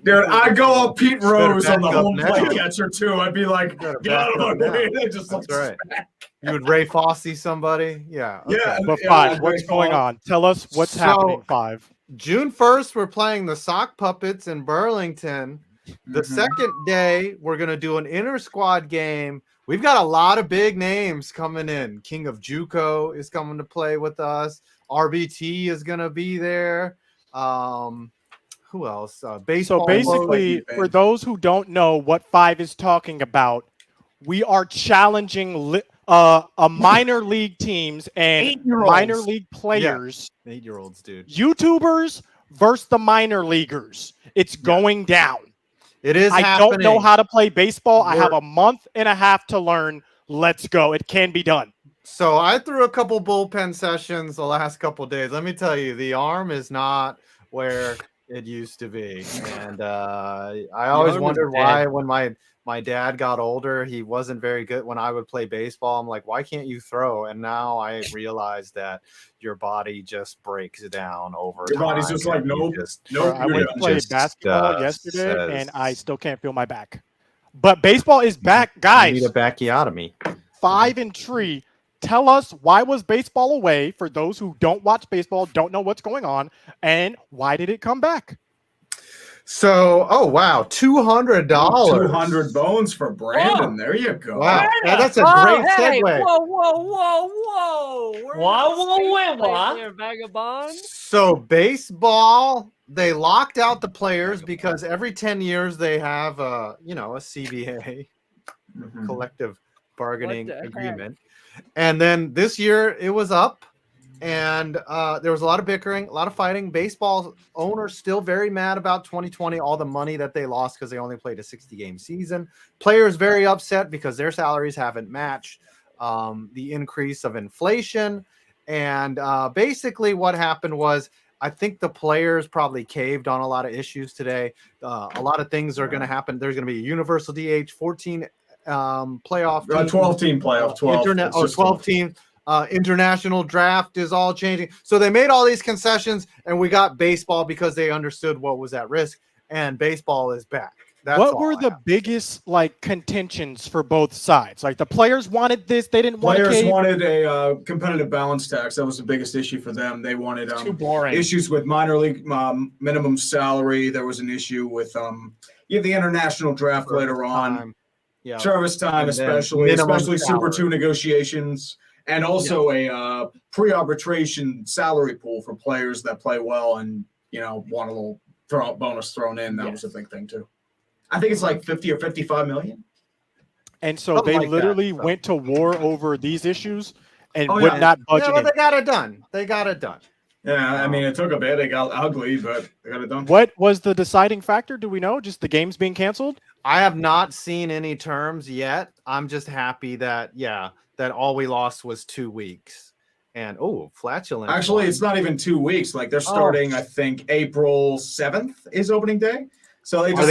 Dude, I go up Pete Rose on the back up home now. plate catcher too. I'd be like, Gotta get out back of my up way. now. They just That's like, right. You would Ray Fosse somebody? Yeah. okay. Yeah. But yeah, 5, like what's baseball. going on? Tell us what's So- happening, 5. June 1st, we're playing the Sock Puppets in Burlington. The Mhm. second day, we're going to do an inter squad game. We've got a lot of big names coming in. King of JUCO is coming to play with us. RBT is going to be there. Who else? Baseball. So basically, like- for those who don't know what 5 is talking about, we are challenging a minor league teams and 8-year-olds. minor league players, 8-year-olds, dude. YouTubers versus the minor leaguers. It's going down. It is I happening. don't know how to play baseball. I have We're- a month and a half to learn. Let's go. It can be done. So I threw a couple bullpen sessions the last couple days. Let me tell you, the arm is not where it used to be, and I always arm is wondered dead. why when my dad got older, he wasn't very good when I would play baseball. I'm like, why can't you throw? And now I realize that your body just breaks down over Your time. body's just and like, you nope, just- nope. I you're went done. to play Just, basketball yesterday, says- and I still can't feel my back. But baseball is back, You guys. need a backiotomy. 5 and 3. Tell us, why was baseball away for those who don't watch baseball, don't know what's going on, and why did it come back? So, oh wow, $200. 200 bones for Brandon. There you go. Wow, yeah, that's a Oh, great hey, segue. whoa! We're Whoa, not whoa, safe whoa, place what? here, vagabond. So baseball they locked out the players because every 10 years they have a CBA, collective bargaining agreement. And then this year it was up, and there was a lot of bickering, a lot of fighting. Baseball owners still very mad about 2020, all the money that they lost because they only played a 60-game season. Players very upset because their salaries haven't matched the increase of inflation. And basically what happened was, I think the players probably caved on a lot of issues today. A lot of things are going to happen. There's going to be a universal DH, 14 playoff, 12-team playoff, 12-team. International draft is all changing. So they made all these concessions, and we got baseball because they understood what was at risk, and baseball is back. What were the biggest contentions for both sides? Like the players wanted this, they didn't want. Players wanted a competitive balance tax. That was the biggest issue for them. They wanted too boring issues with minor league minimum salary. There was an issue with the international draft later on. Yeah, service time, especially Super 2 negotiations, and also a pre-arbitration salary pool for players that play well and want a little bonus thrown in. That was a big thing too. I think it's like 50 or 55 million. And so they literally went to war over these issues and would not budge. Yeah, well, they got it done. Yeah, I mean, it took a bit. It got ugly, but they got it done. What was the deciding factor? Do we know? Just the games being canceled? I have not seen any terms yet. I'm just happy that all we lost was 2 weeks. And flatulent. Actually, it's not even 2 weeks. Like they're starting, I think April 7th is opening day. So they just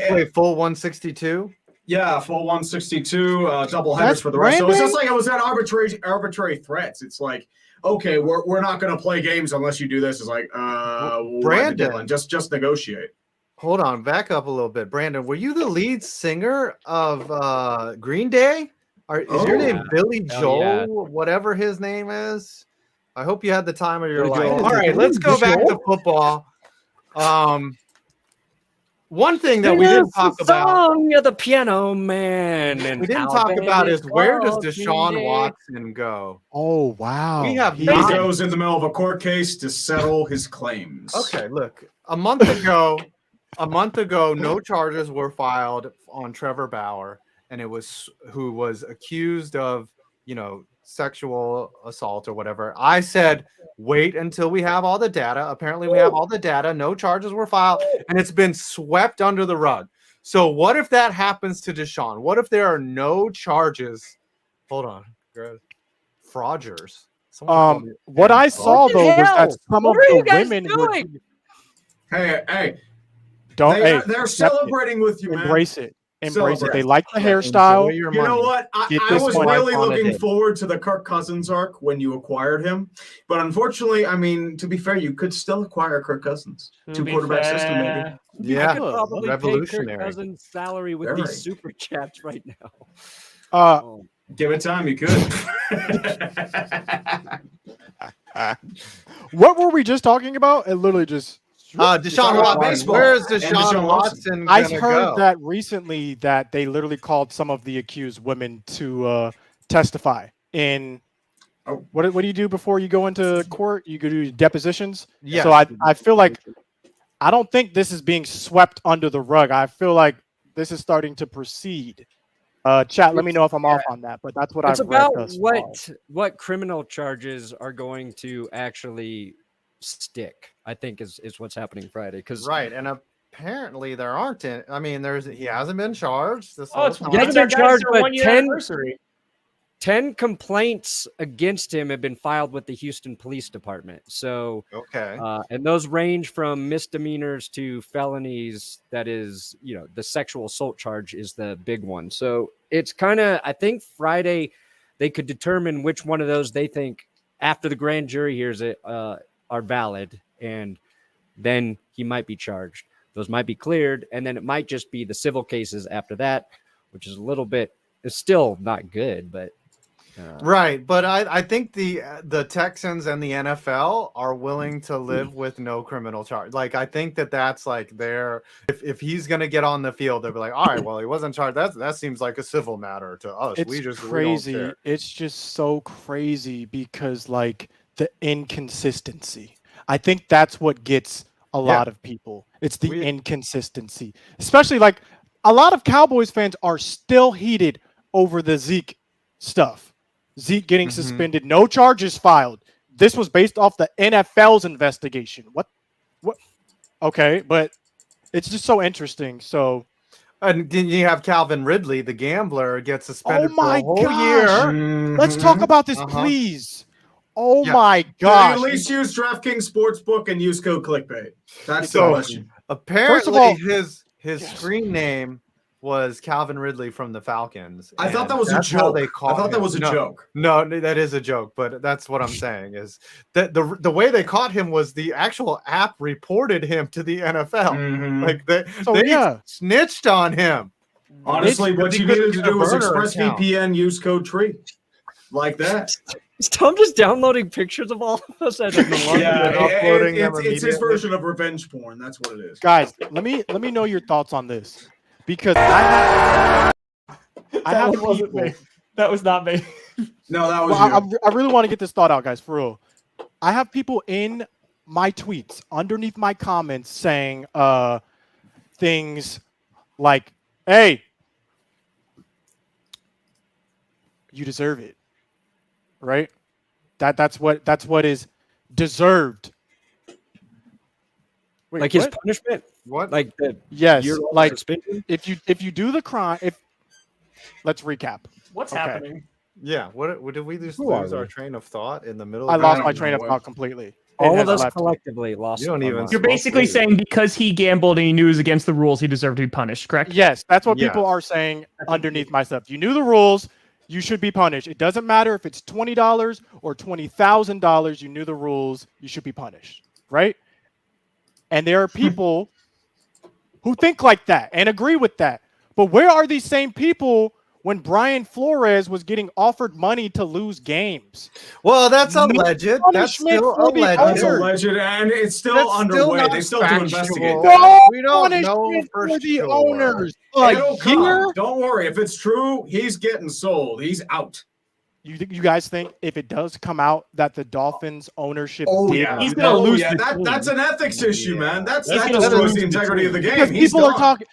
play full 162. Yeah, full 162 double headers for the rest. So it's just like it was that arbitrary threats. It's like, okay, we're not going to play games unless you do this. It's like, Brandon, just negotiate. Hold on, back up a little bit. Brandon, were you the lead singer of Green Day? Is your name Billy Joel, whatever his name is? I hope you had the time of your life. All right, let's go back to football. One thing that we didn't talk about. You're the piano man. We didn't talk about is where does Deshuan Watson go? Oh, wow. He goes in the middle of a court case to settle his claims. Okay, look, a month ago, no charges were filed on Trevor Bauer, and who was accused of, sexual assault or whatever. I said, wait until we have all the data. Apparently we have all the data. No charges were filed, and it's been swept under the rug. So what if that happens to Deshaun? What if there are no charges? Hold on. Fraudsters. What I saw though was that some of the women were. Hey. They're celebrating with you, man. Embrace it. They like the hairstyle. You know what? I was really looking forward to the Kirk Cousins arc when you acquired him. But unfortunately, I mean, to be fair, you could still acquire Kirk Cousins. 2-quarterback system, maybe. Yeah, I could probably revolutionary. Pay Kirk Cousins' salary with these super chats right now. Give it time, you could. What were we just talking about? It literally just. Deshaun Watson. Where is Deshaun Watson? I heard that recently that they literally called some of the accused women to testify in. What do you do before you go into court? You go do depositions. Yeah. So I feel like I don't think this is being swept under the rug. I feel like this is starting to proceed. Chat, let me know if I'm off on that, but that's what I've read. It's about what criminal charges are going to actually stick, I think is what's happening Friday. Right, and apparently there aren't any. I mean, he hasn't been charged. He hasn't been charged, but 10 complaints against him have been filed with the Houston Police Department. So and those range from misdemeanors to felonies. That is, the sexual assault charge is the big one. So it's kind of, I think Friday they could determine which one of those they think after the grand jury hears it are valid, and then he might be charged. Those might be cleared, and then it might just be the civil cases after that, which is it's still not good, but right. But I think the Texans and the NFL are willing to live with no criminal charge. Like, I think that's like if he's gonna get on the field, they'll be like, all right, well, he wasn't charged. That seems like a civil matter to us. It's crazy. It's just so crazy because the inconsistency. I think that's what gets a lot of people. It's the inconsistency, especially like a lot of Cowboys fans are still heated over the Zeke stuff. Zeke getting suspended, no charges filed. This was based off the NFL's investigation. What? Okay, but it's just so interesting. So, and then you have Calvin Ridley, the gambler, gets suspended for a whole gosh. year. Let's talk about this, please. Oh my gosh! At least use DraftKings Sportsbook and use code Clickbait. That's the So question. apparently, First of all, his screen name was Calvin Ridley from the Falcons. I thought that was a that's how joke. they I called thought that him. was a No, joke. No, that is a joke, but that's what I'm saying is that the way they caught him was the actual app reported him to the NFL. Like they snitched on him. Honestly, what you needed to do was ExpressVPN, use code TREE. Like that. Is Tom just downloading pictures of all of us? It's his version of revenge porn. That's what it is. Guys, let me know your thoughts on this, because I have people. That was not me. No, that was you. I really want to get this thought out, guys, for real. I have people in my tweets underneath my comments saying things like, "Hey, you deserve it." Right? That's what is deserved. Wait, like his punishment? What? Like yes, like suspension? if you do the crime, let's recap. What's happening? Yeah. What did we just lose our train of thought in the middle? I of lost my train of thought completely. All of us collectively lost. You don't even. You're basically saying because he gambled and he knew it was against the rules, he deserved to be punished, correct? Yes, that's what people are saying underneath my stuff. You knew the rules. You should be punished. It doesn't matter if it's $20 or $20,000. You knew the rules. You should be punished, right? And there are people who think like that and agree with that. But where are these same people when Brian Flores was getting offered money to lose games? Well, that's alleged. That's still alleged. That's alleged, and it's still underway. They still do investigate. We don't know for the owners. Don't worry. If it's true, he's getting sold. He's out. You guys think if it does come out that the Dolphins ownership he's gonna lose that's an ethics issue, man. That destroys the integrity of the game. Because people are talking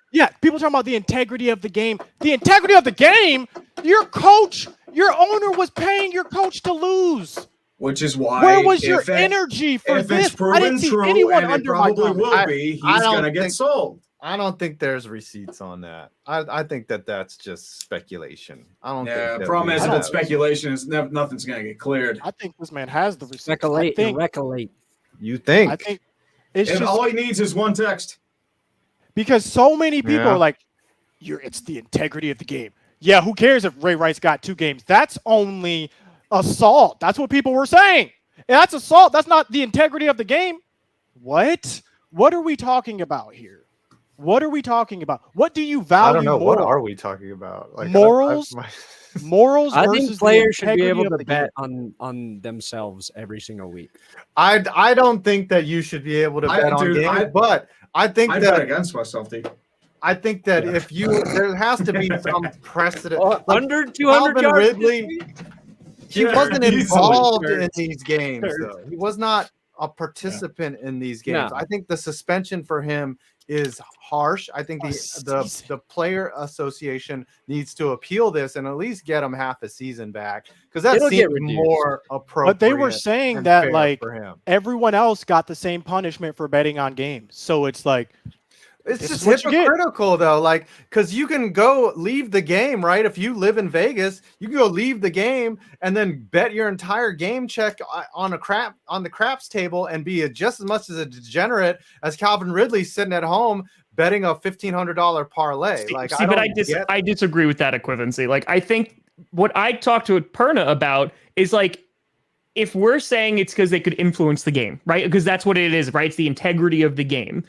about the integrity of the game. The integrity of the game? Your coach, your owner was paying your coach to lose. Which is why where was your energy for if this? It's proven I didn't see true, anyone and under it my probably comment. will be. He's gonna get sold. I don't think there's receipts on that. I think that's just speculation. I don't think. The problem is that speculation is nothing's going to get cleared. I think this man has the receipts. Speculate. You think? I think it's just all he needs is one text. Because so many people are like, it's the integrity of the game. Yeah, who cares if Ray Rice got 2 games? That's only assault. That's what people were saying. That's assault. That's not the integrity of the game. What? What are we talking about here? What are we talking about? What do you value? I don't know. More? What are we talking about? Like morals? Morals. I think players should be able to bet game. on themselves every single week. I don't think that you should be able to bet on games, but I think I bet against myself, dude. I think that if there has to be some precedent. Under 200 yards. Ridley, he wasn't involved in these games, though. He was not a participant in these games. No. I think the suspension for him is harsh. I think the player association needs to appeal this and at least get him half a season back, because that seems more appropriate. But they were saying that like everyone else got the same punishment for betting on games, so it's like it's just hypocritical though, like, because you can go leave the game, right? If you live in Vegas, you can go leave the game and then bet your entire game check on the craps table and be just as much as a degenerate as Calvin Ridley sitting at home betting a $1,500 parlay. I disagree with that equivalency. Like, I think what I talked to Perna about is like, if we're saying it's because they could influence the game, right? Because that's what it is, right? It's the integrity of the game.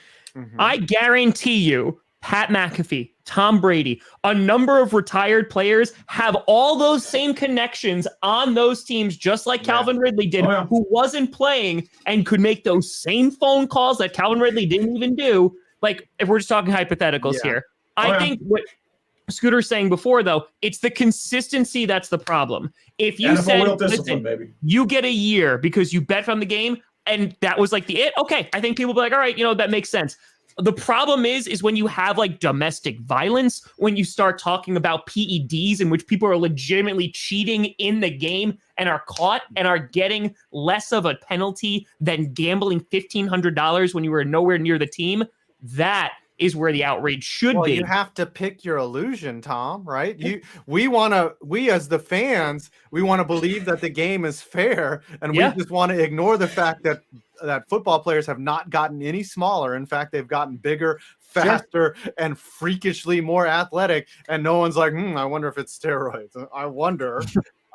I guarantee you, Pat McAfee, Tom Brady, a number of retired players have all those same connections on those teams, just like Calvin Ridley did, who wasn't playing and could make those same phone calls that Calvin Ridley didn't even do. Like, if we're just talking hypotheticals here, I think what Scooter's saying before, though, it's the consistency that's the problem. If you said, listen, you get a year because you bet from the game, and that was like the it. Okay, I think people will be like, all right, that makes sense. The problem is when you have like domestic violence, when you start talking about PEDs in which people are legitimately cheating in the game and are caught and are getting less of a penalty than gambling $1,500 when you were nowhere near the team. That is where the outrage should be. Well, you have to pick your illusion, Tom, right? We as the fans, we want to believe that the game is fair, and we just want to ignore the fact that football players have not gotten any smaller. In fact, they've gotten bigger, faster, and freakishly more athletic. And no one's like, I wonder if it's steroids. I wonder.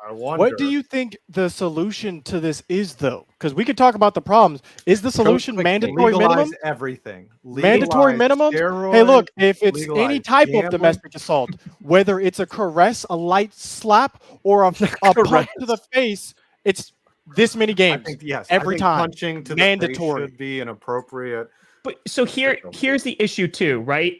What do you think the solution to this is, though? Because we could talk about the problems. Is the solution mandatory minimum? Everything. Mandatory minimum? Hey, look, if it's any type of domestic assault, whether it's a caress, a light slap, or a punch to the face, it's this many games. I think, yes, every time. Punching to mandatory the face should be an appropriate. But so here's the issue too, right?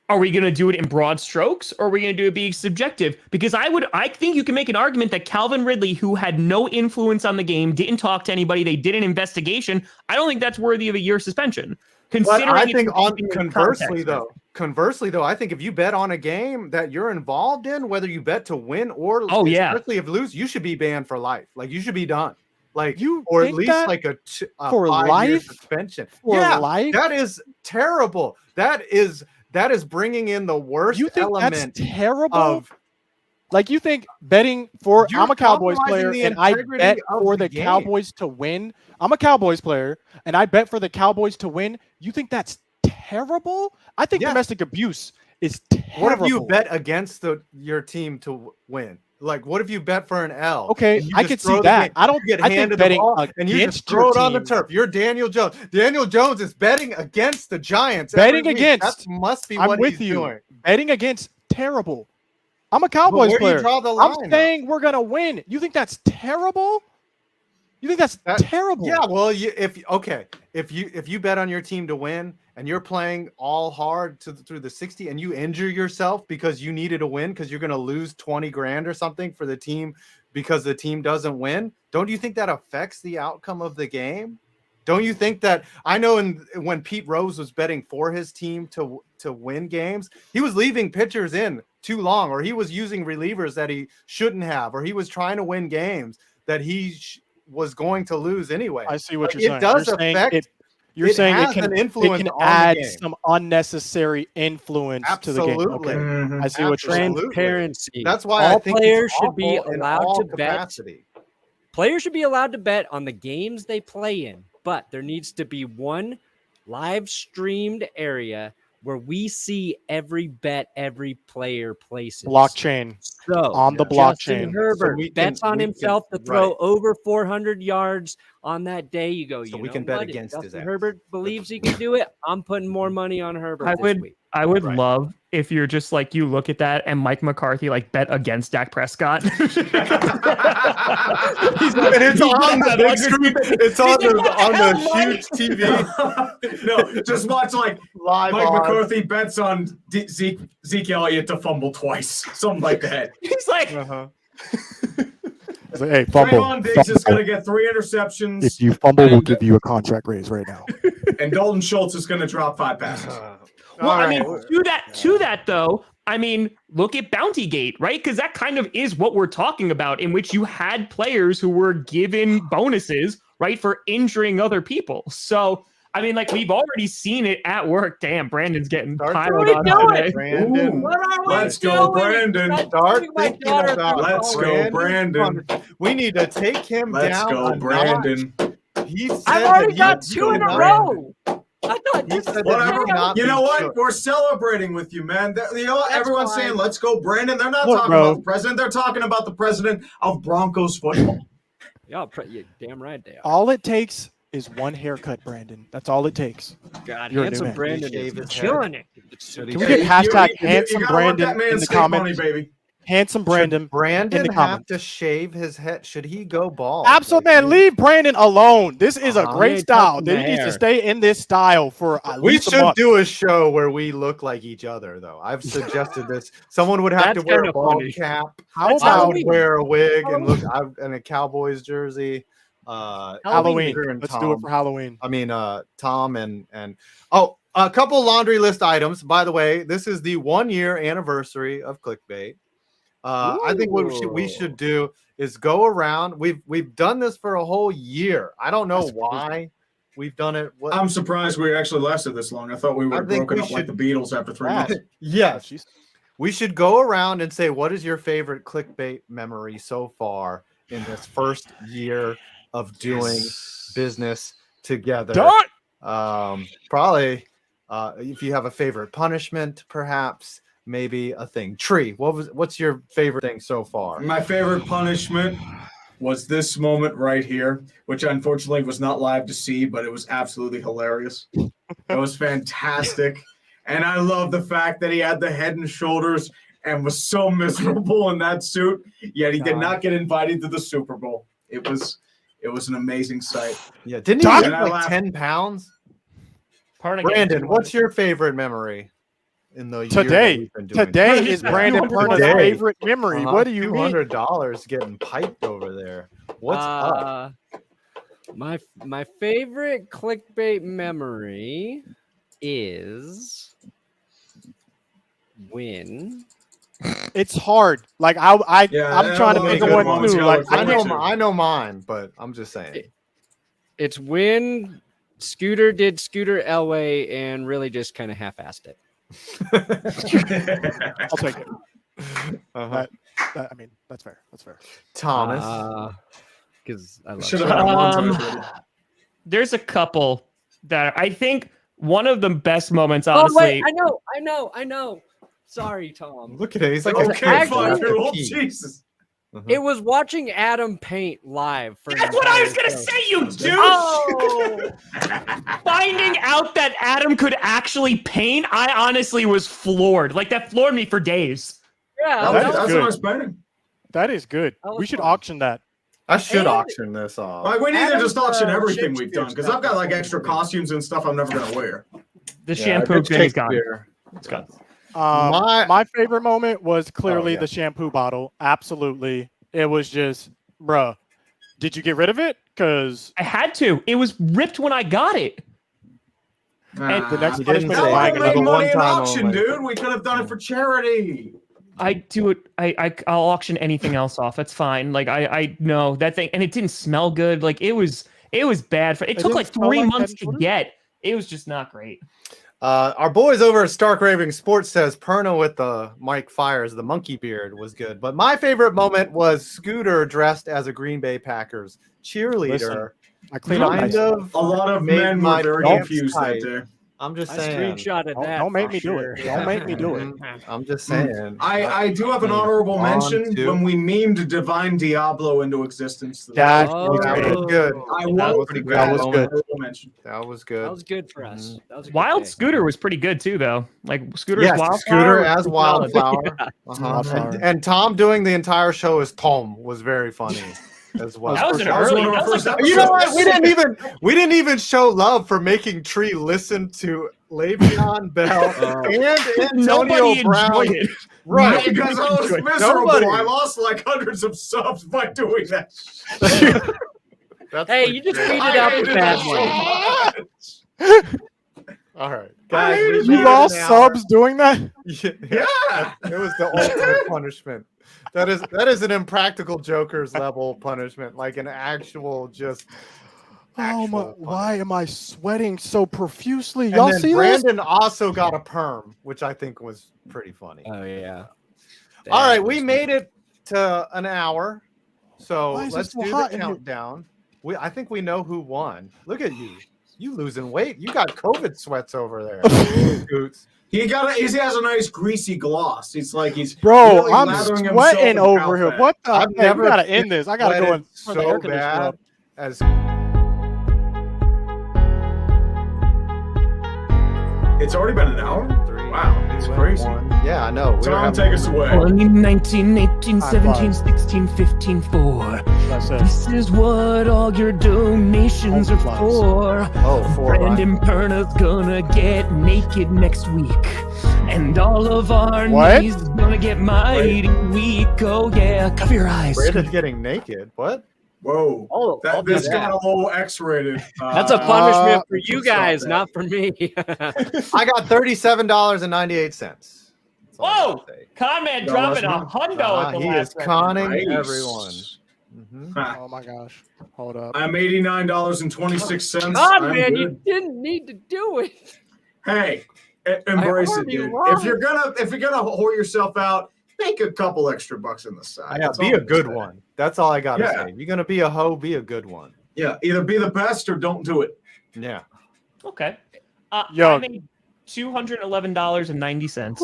Are we going to do it in broad strokes, or are we going to do it being subjective? Because I think you can make an argument that Calvin Ridley, who had no influence on the game, didn't talk to anybody, they did an investigation. I don't think that's worthy of a year suspension. Considering I think conversely though, I think if you bet on a game that you're involved in, whether you bet to win or especially if lose, you should be banned for life. Like you should be done. Like or at least like a for 5-year suspension. For life? That is terrible. That is bringing in the worst element. That's terrible. Like you think betting for I'm a Cowboys player and I bet for the Cowboys to win. I'm a Cowboys player and I bet for the Cowboys to win. You think that's terrible? I think domestic abuse is terrible. What if you bet against your team to win? Like, what if you bet for an L? Okay, I could see that. I don't get handed the ball and you just throw it on the turf. You're Daniel Jones. Daniel Jones is betting against the Giants. Betting against. That must be what he's doing. Betting against, terrible. I'm a Cowboys player. Where do you draw the line? I'm saying we're gonna win. You think that's terrible? You think that's terrible? Yeah. Well, if you bet on your team to win and you're playing all hard through the 60 and you injure yourself because you needed to win because you're going to lose 20 grand or something for the team because the team doesn't win, don't you think that affects the outcome of the game? Don't you think that I know when Pete Rose was betting for his team to win games, he was leaving pitchers in too long, or he was using relievers that he shouldn't have, or he was trying to win games that he was going to lose anyway. I see what you're saying. It does affect it. You're saying it can add some unnecessary influence to the game. Okay. Mm-hmm. I see what you're saying. Transparency. That's why all players should be allowed to bet. Players should be allowed to bet on the games they play in, but there needs to be one live streamed area where we see every bet every player places. Blockchain. So on the blockchain. Justin Herbert bets on himself to throw over 400 yards on that day. You go, we can bet against Justin Herbert believes he can do it. I'm putting more money on Herbert this week. I would love if you're just like, you look at that and Mike McCarthy like bet against Dak Prescott. It's on the big screen. It's on the huge TV. No, just watch like live Mike McCarthy bets on Zeke Elliott to fumble twice, something like that. He's like, It's like, hey, fumble. Draymond Diggs is going to get 3 interceptions. If you fumble, we'll give you a contract raise right now. And Dalton Schultz is going to drop 5 passes. Well, I mean, to that though, I mean, look at Bountygate, right? Because that kind of is what we're talking about, in which you had players who were given bonuses, right, for injuring other people. So, I mean, like, we've already seen it at work. Damn, Brandon's getting piled on today. Brandon. Let's go, Brandon. Start thinking about Let's go, Brandon. We need to take him down. Let's go, Brandon. I've already got 2 in a row. I thought this you know what? We're celebrating with you, man. You know what? Everyone's saying, let's go, Brandon. They're not talking about the president. They're talking about the president of Broncos football. You're damn right they are. All it takes is one haircut, Brandon. That's all it takes. God, handsome Brandon is killing it. Can we get hashtag handsome Brandon in the comments? Baby. Handsome Brandon. Should Brandon in the have comments. to shave his head? Should he go bald? Absolutely, man. Leave Brandon alone. This is a great style. He needs to stay in this style for at least a month. We should do a show where we look like each other, though. I've suggested this. Someone would have to wear a bald cap. I would wear a wig and look in a Cowboys jersey. Halloween. Scooter and Let's Tom. do it for Halloween. I mean, Tom and a couple laundry list items. By the way, this is the 1-year anniversary of Clickbait. I think what we should do is go around. We've done this for a whole year. I don't know why we've done it. I'm surprised we actually lasted this long. I thought we would have broken up like the Beatles after 3 months. Yes. We should go around and say, what is your favorite Clickbait memory so far in this first year of doing business together? Probably if you have a favorite punishment, perhaps. Maybe a thing. Tree, what's your favorite thing so far? My favorite punishment was this moment right here, which unfortunately was not live to see, but it was absolutely hilarious. It was fantastic. And I love the fact that he had the Head and Shoulders and was so miserable in that suit, yet he did not get invited to the Super Bowl. It was an amazing sight. Yeah, didn't he weigh like 10 pounds? Brandon, what's your favorite memory? In the today is Brandon Perna's favorite memory. What do you mean? $200 getting piped over there. What's up? My favorite Clickbait memory is when it's hard. Like I'm trying to think of one too. Like I know mine, but I'm just saying. It's when Scooter did Scooter Elway and really just kind of half-assed it. I'll take it. I mean, that's fair. That's fair. Thomas, because I love there's a couple that I think one of the best moments. Honestly, I know. Sorry, Tom. Look at it. He's like, okay, fine. Jesus. It was watching Adam paint live. That's what I was going to say, you douche! Finding out that Adam could actually paint, I honestly was floored. Like, that floored me for days. Yeah, that's what I was painting. That is good. We should auction that. I should auction this off. Like, we need to just auction everything we've done, because I've got, like, extra costumes and stuff I'm never going to wear. The shampoo thing's gone. It's gone. My favorite moment was clearly the shampoo bottle. Absolutely. It was just, bruh, did you get rid of it? Because I had to. It was ripped when I got it. And the next punishment is buying another one-time auction, dude. We could have done it for charity. I do it. I'll auction anything else off. That's fine. Like I know that thing, and it didn't smell good. Like it was bad. It took like 3 months to get. It was just not great. Our boys over at Stark Raving Sports says Perna with the Mike Fires, the monkey beard was good. But my favorite moment was Scooter dressed as a Green Bay Packers cheerleader. A lot of men were very confused that day. I'm just saying. Screenshotted that. Don't make me do it. Don't make me do it. I'm just saying. I do have an honorable mention when we memed Divine Diablo into existence. That was good. That was good. That was good. That was good for us. That was a Wild day. Scooter was pretty good too, though. Like Scooter as Wildflower. And Tom doing the entire show as Tom was very funny. As well. That was an early. You know what? We didn't even show love for making Tree listen to Le'Veon Bell and Antonio Brown. It. Right, because I was miserable. I lost like hundreds of subs by doing that. Hey, you just tweeted out the bad one. All right, guys, you lost subs doing that? Yeah, it was the ultimate punishment. That is an Impractical Jokers level punishment, like an actual just. Oh my! Why am I sweating so profusely? And Y'all then see Brandon also got a perm, which I think was pretty funny. Oh yeah. All right, we made it to an hour, so let's do the countdown. I think we know who won. Look at you. You losing weight. You got COVID sweats over there. Scoots. He has a nice greasy gloss. It's like he's really I'm sweating over here. What the? I've never gotta end this. I gotta go in so bad as. It's already been an hour. Wow, it's crazy. Yeah, I know. Tom, take us away. 19, 18, 17, 16, 15, 4. This is what all your donations are for. Brandon Perna's gonna get naked next week. And all of our knees is gonna get mighty weak. Oh yeah, cover your eyes. Brandon's getting naked. What? Whoa. Oh, I'll do this that. got a little X-rated. That's a punishment for you stop guys, that. not for me. I got $37.98. Whoa! Conman No, dropping that's a not- hundo at the He last is second. conning Nice. everyone. Mhm. Huh. Oh my gosh. Hold up. I'm $89.26. God, I'm man, good. you didn't need to do it. Hey, embrace it, already dude. lost. If you're gonna whore yourself out, make a couple extra bucks on the side. Yeah, That's be all a I'm good saying. one. That's all I gotta Yeah. say. If you're gonna be a hoe, be a good one. Yeah, either be the best or don't do it. Yeah. Okay. Yo. I made $211.90.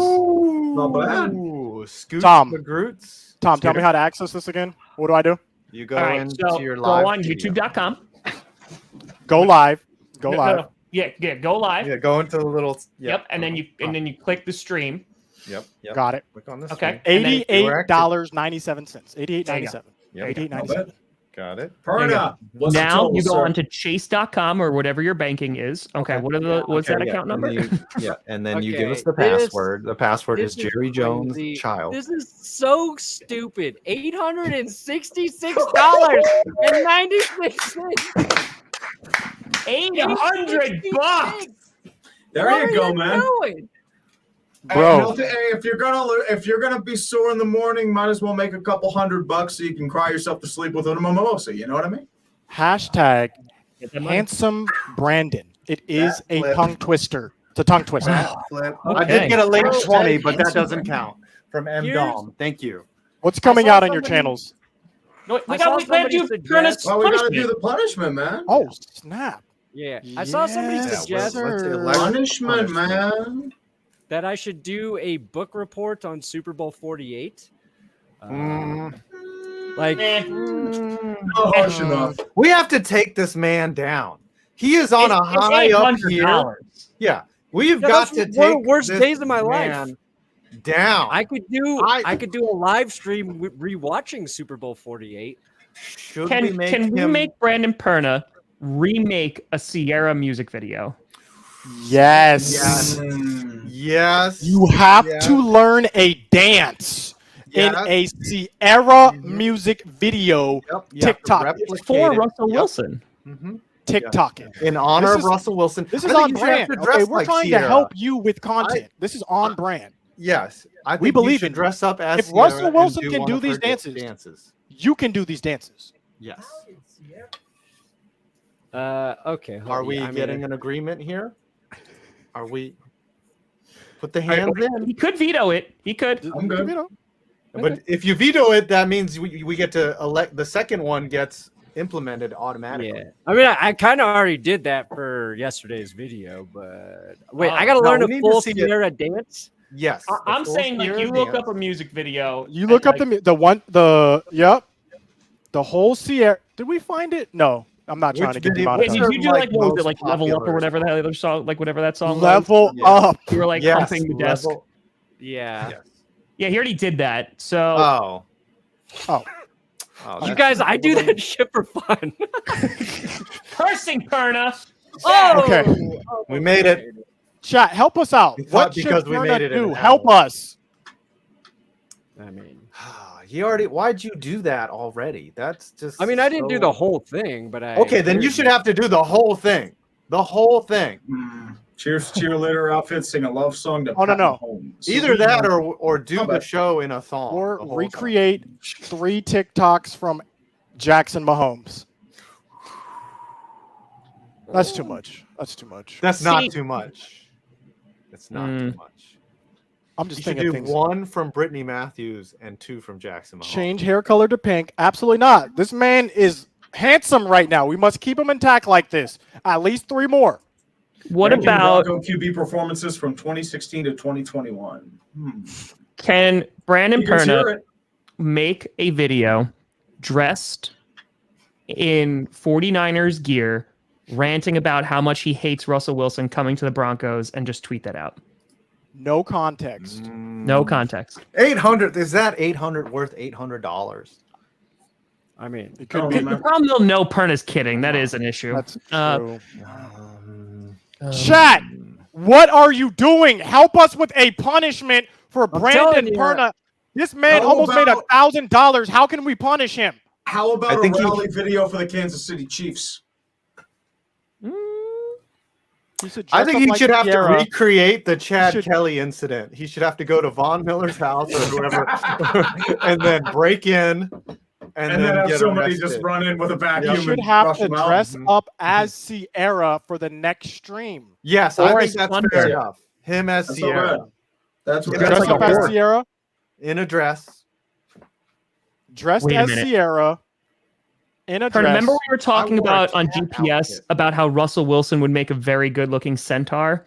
Not bad. Ooh, Scoot Tom. the Groots. Tom, tell me how to access this again. What do I do? You go All right, into so your go live on video. YouTube.com. Go live. Go No, live. no. Yeah, go live. Yeah, go into the little. Yep, and then you click the stream. Yep. Got it. Click on this. Okay. Screen. And then- $88.97. $88.97. Yep. $88.97. Got it. Perna, what's the Now total, you go sir? on to chase.com or whatever your banking is. Okay, what's Okay, that yeah, account number? And then you give us Okay, the this- password. The password is this is Jerry Jones crazy. Child. This is so stupid. $866.96. $800. There you go, man. Doing? Hey, Bro. if you're gonna be sore in the morning, might as well make a couple $100 so you can cry yourself to sleep with a mimosa. You know what I mean? Hashtag Get that money. handsome Brandon. It is That a flip. tongue twister. It's a tongue twister. Flip. Okay. I did get a late Oh, 20, but that handsome doesn't count. From M Here's- Dom. Thank you. What's coming saw out on your somebody- channels? No, we I saw got to somebody do suggest- Ernest Well, we gotta punishment. do the punishment, man. Oh, snap. Yeah, I saw somebody Yes, suggest let's sir. elect- Punishment, man. that I should do a book report on Super Bowl 48. Like, Eh, Oh, harsh enough. We have to take this man down. He is on a it's high up here. $800. Yeah. We've Yeah, got that's to one of take the worst this days of my life. man down. I could do I- a live stream rewatching Super Bowl 48. Should Can we make we him make Brandon Perna remake a Sierra music video? Yes. Mm. Yes. You have Yeah. to learn a dance in Yeah. a Sierra music video. Yep, you have to TikTok. replicate It's for it. Russell Yep. Wilson. Mhm. TikTok it. In honor This of is- Russell Wilson. This I is think on you should have brand. to Okay, dress we're like trying Sierra. to help you with content. This is on brand. Yes. I think We you believe should in you. dress up as If Sierra Russell and Wilson do can one do of these her dances. You can do these dances. Yes. Okay. hold Are on. we I mean, getting an agreement here? Are we? Put the hands in. He could veto it. He could. I'm good. You know, But if you veto it, that means we get to elect the second one gets implemented automatically. Yeah. I mean, I kind of already did that for yesterday's video, but wait, I got to No, learn we a need to full see it. Sierra dance. Yes. the I'm full saying like Sierra you look dance. up a music video. you look up and, the whole Sierra. Did we find it? No, I'm not trying Which to get video- Wait, demonetized. did you do like what was it most like Level Up or popular whatever the other song, like whatever that song was? Level Yeah. up. You were like Yes, humping the desk. level- Yeah. Yes. Yeah, he already did that. So Oh. Oh. Oh, You that's- guys, I do that shit for fun. cursing Perna. Oh, Okay. We made it. Chat, help us out. We thought What should because we Verna made it in do? an Help hour. us. I mean, He already. Why'd you do that already? That's just. I didn't do so- the whole thing, but I. Okay, then you should have to do the whole thing. The whole thing. Mm. Cheerleader outfit, sing a love song to Oh, no, Pat no. Mahomes. Either that or do How the about- show in a thong. Or the whole recreate 3 TikToks from Jackson Mahomes. That's too much. That's too much. time. That's not See- too much. It's not Mm. too much. I'm just You should thinking do things. one from Brittany Matthews and 2 from Jackson Mahomes. Change hair color to pink. Absolutely not. This man is handsome right now. We must keep him intact like this. At least 3 more. What Ranking about Bronco QB performances from 2016 to 2021? can Brandon You can hear Perna it. make a video dressed in 49ers gear ranting about how much he hates Russell Wilson coming to the Broncos and just tweet that out? No context. No context. 800. Is that 800 worth $800? I mean, It could Oh, be. The man. problem though, no Perna's kidding. That is an issue. That's Uh, true. Um, Chat, what are you doing? Help us with a punishment for telling Brandon you. Perna. This man How almost made about- $1,000. How can we punish him? How about I think a he- rally video for the Kansas City Chiefs? I think he should have to recreate the Chad should- Kelly incident. He should have to go to Von Miller's house or whoever, and then break in, and then have get somebody arrested. just run in with a vacuum. You should and have rush to them out. dress up as Sierra for the next stream. Yes, Or I as think that's Thunder. fair enough. Him as That's not Sierra bad. That's what Dress Dress like up a as horse. Sierra. in a dress. Dressed Wait a as minute. Sierra. In a dress. Remember we were talking I wore a about on cat GPS outfit. about how Russell Wilson would make a very good looking centaur?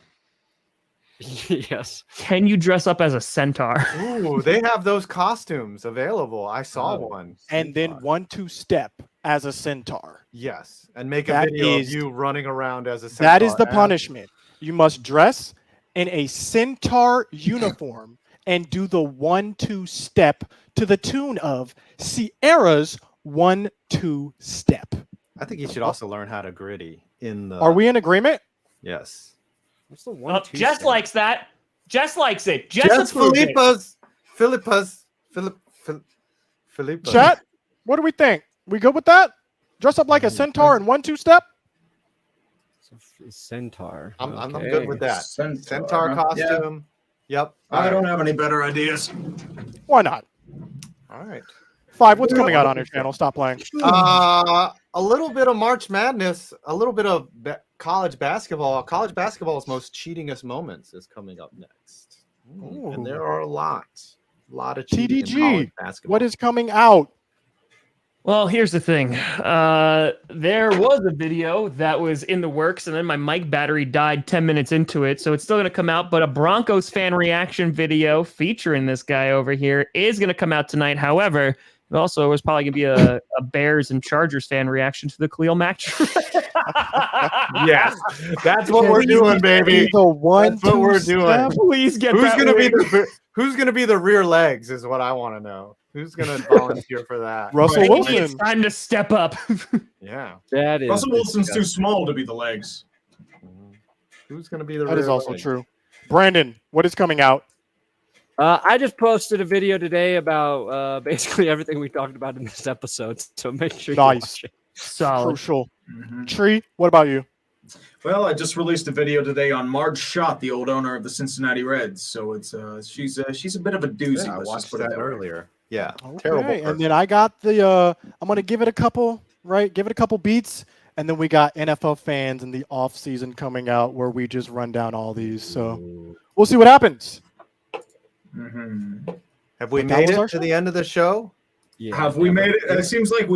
Yes. Can you dress up as a centaur? Ooh, they have those costumes available. I saw one. And then 1-2 step as a centaur. Yes, and make a That video is- of you running around as a centaur. That is the as- punishment. You must dress in a centaur uniform and do the 1-2 step to the tune of Sierra's 1-2 step. I think you should also learn how to gritty in the. Are we in agreement? Yes. What's the one? Jess likes that. Jess likes it. Jess Just approves it. Philippa's. Chat, what do we think? We good with that? Dress up like a centaur and 1-2 step? Centaur. I'm Okay. good with that. Centaur Yeah. costume. Yep. I don't have any better ideas. Why not? All right. 5, what's coming out on your channel? Stop playing. A little bit of March Madness, a little bit of college basketball. College basketball's most cheatingest moments is coming up next. And there are a lot of cheating in TDG, college basketball. what is coming out? Well, here's the thing. There was a video that was in the works, and then my mic battery died 10 minutes into it, so it's still going to come out. But a Broncos fan reaction video featuring this guy over here is going to come out tonight. However, it also was probably going to be a Bears and Chargers fan reaction to the Khalil Mack. Yes, that's what we're doing, baby. The 1-2 That's what we're doing. step. Please get Who's that gonna be wig. who's gonna be the rear legs is what I want to know. Who's gonna volunteer for that? Russell Maybe Wilson. it's time to step up. Yeah. That is Russell Wilson's too disgusting. small to be the legs. Who's gonna be the That rear is also legs? true. Brandon, what is coming out? I just posted a video today about basically everything we talked about in this episode. So make sure you Nice. watch it. Solid. Crucial. Tree, what about you? Well, I just released a video today on Marge Schott, the old owner of the Cincinnati Reds. So it's she's a bit of a doozy. Yeah, I let's watched just put it that that way. earlier. Yeah. Okay, Terrible. and person. then I got the I'm gonna give it a couple, right? Give it a couple beats, and then we got NFL fans in the off season coming out where we just run down all these. So we'll see what happens. Mhm. Have we That made was our it to the end of the show? Yeah, Have we made it? It seems like we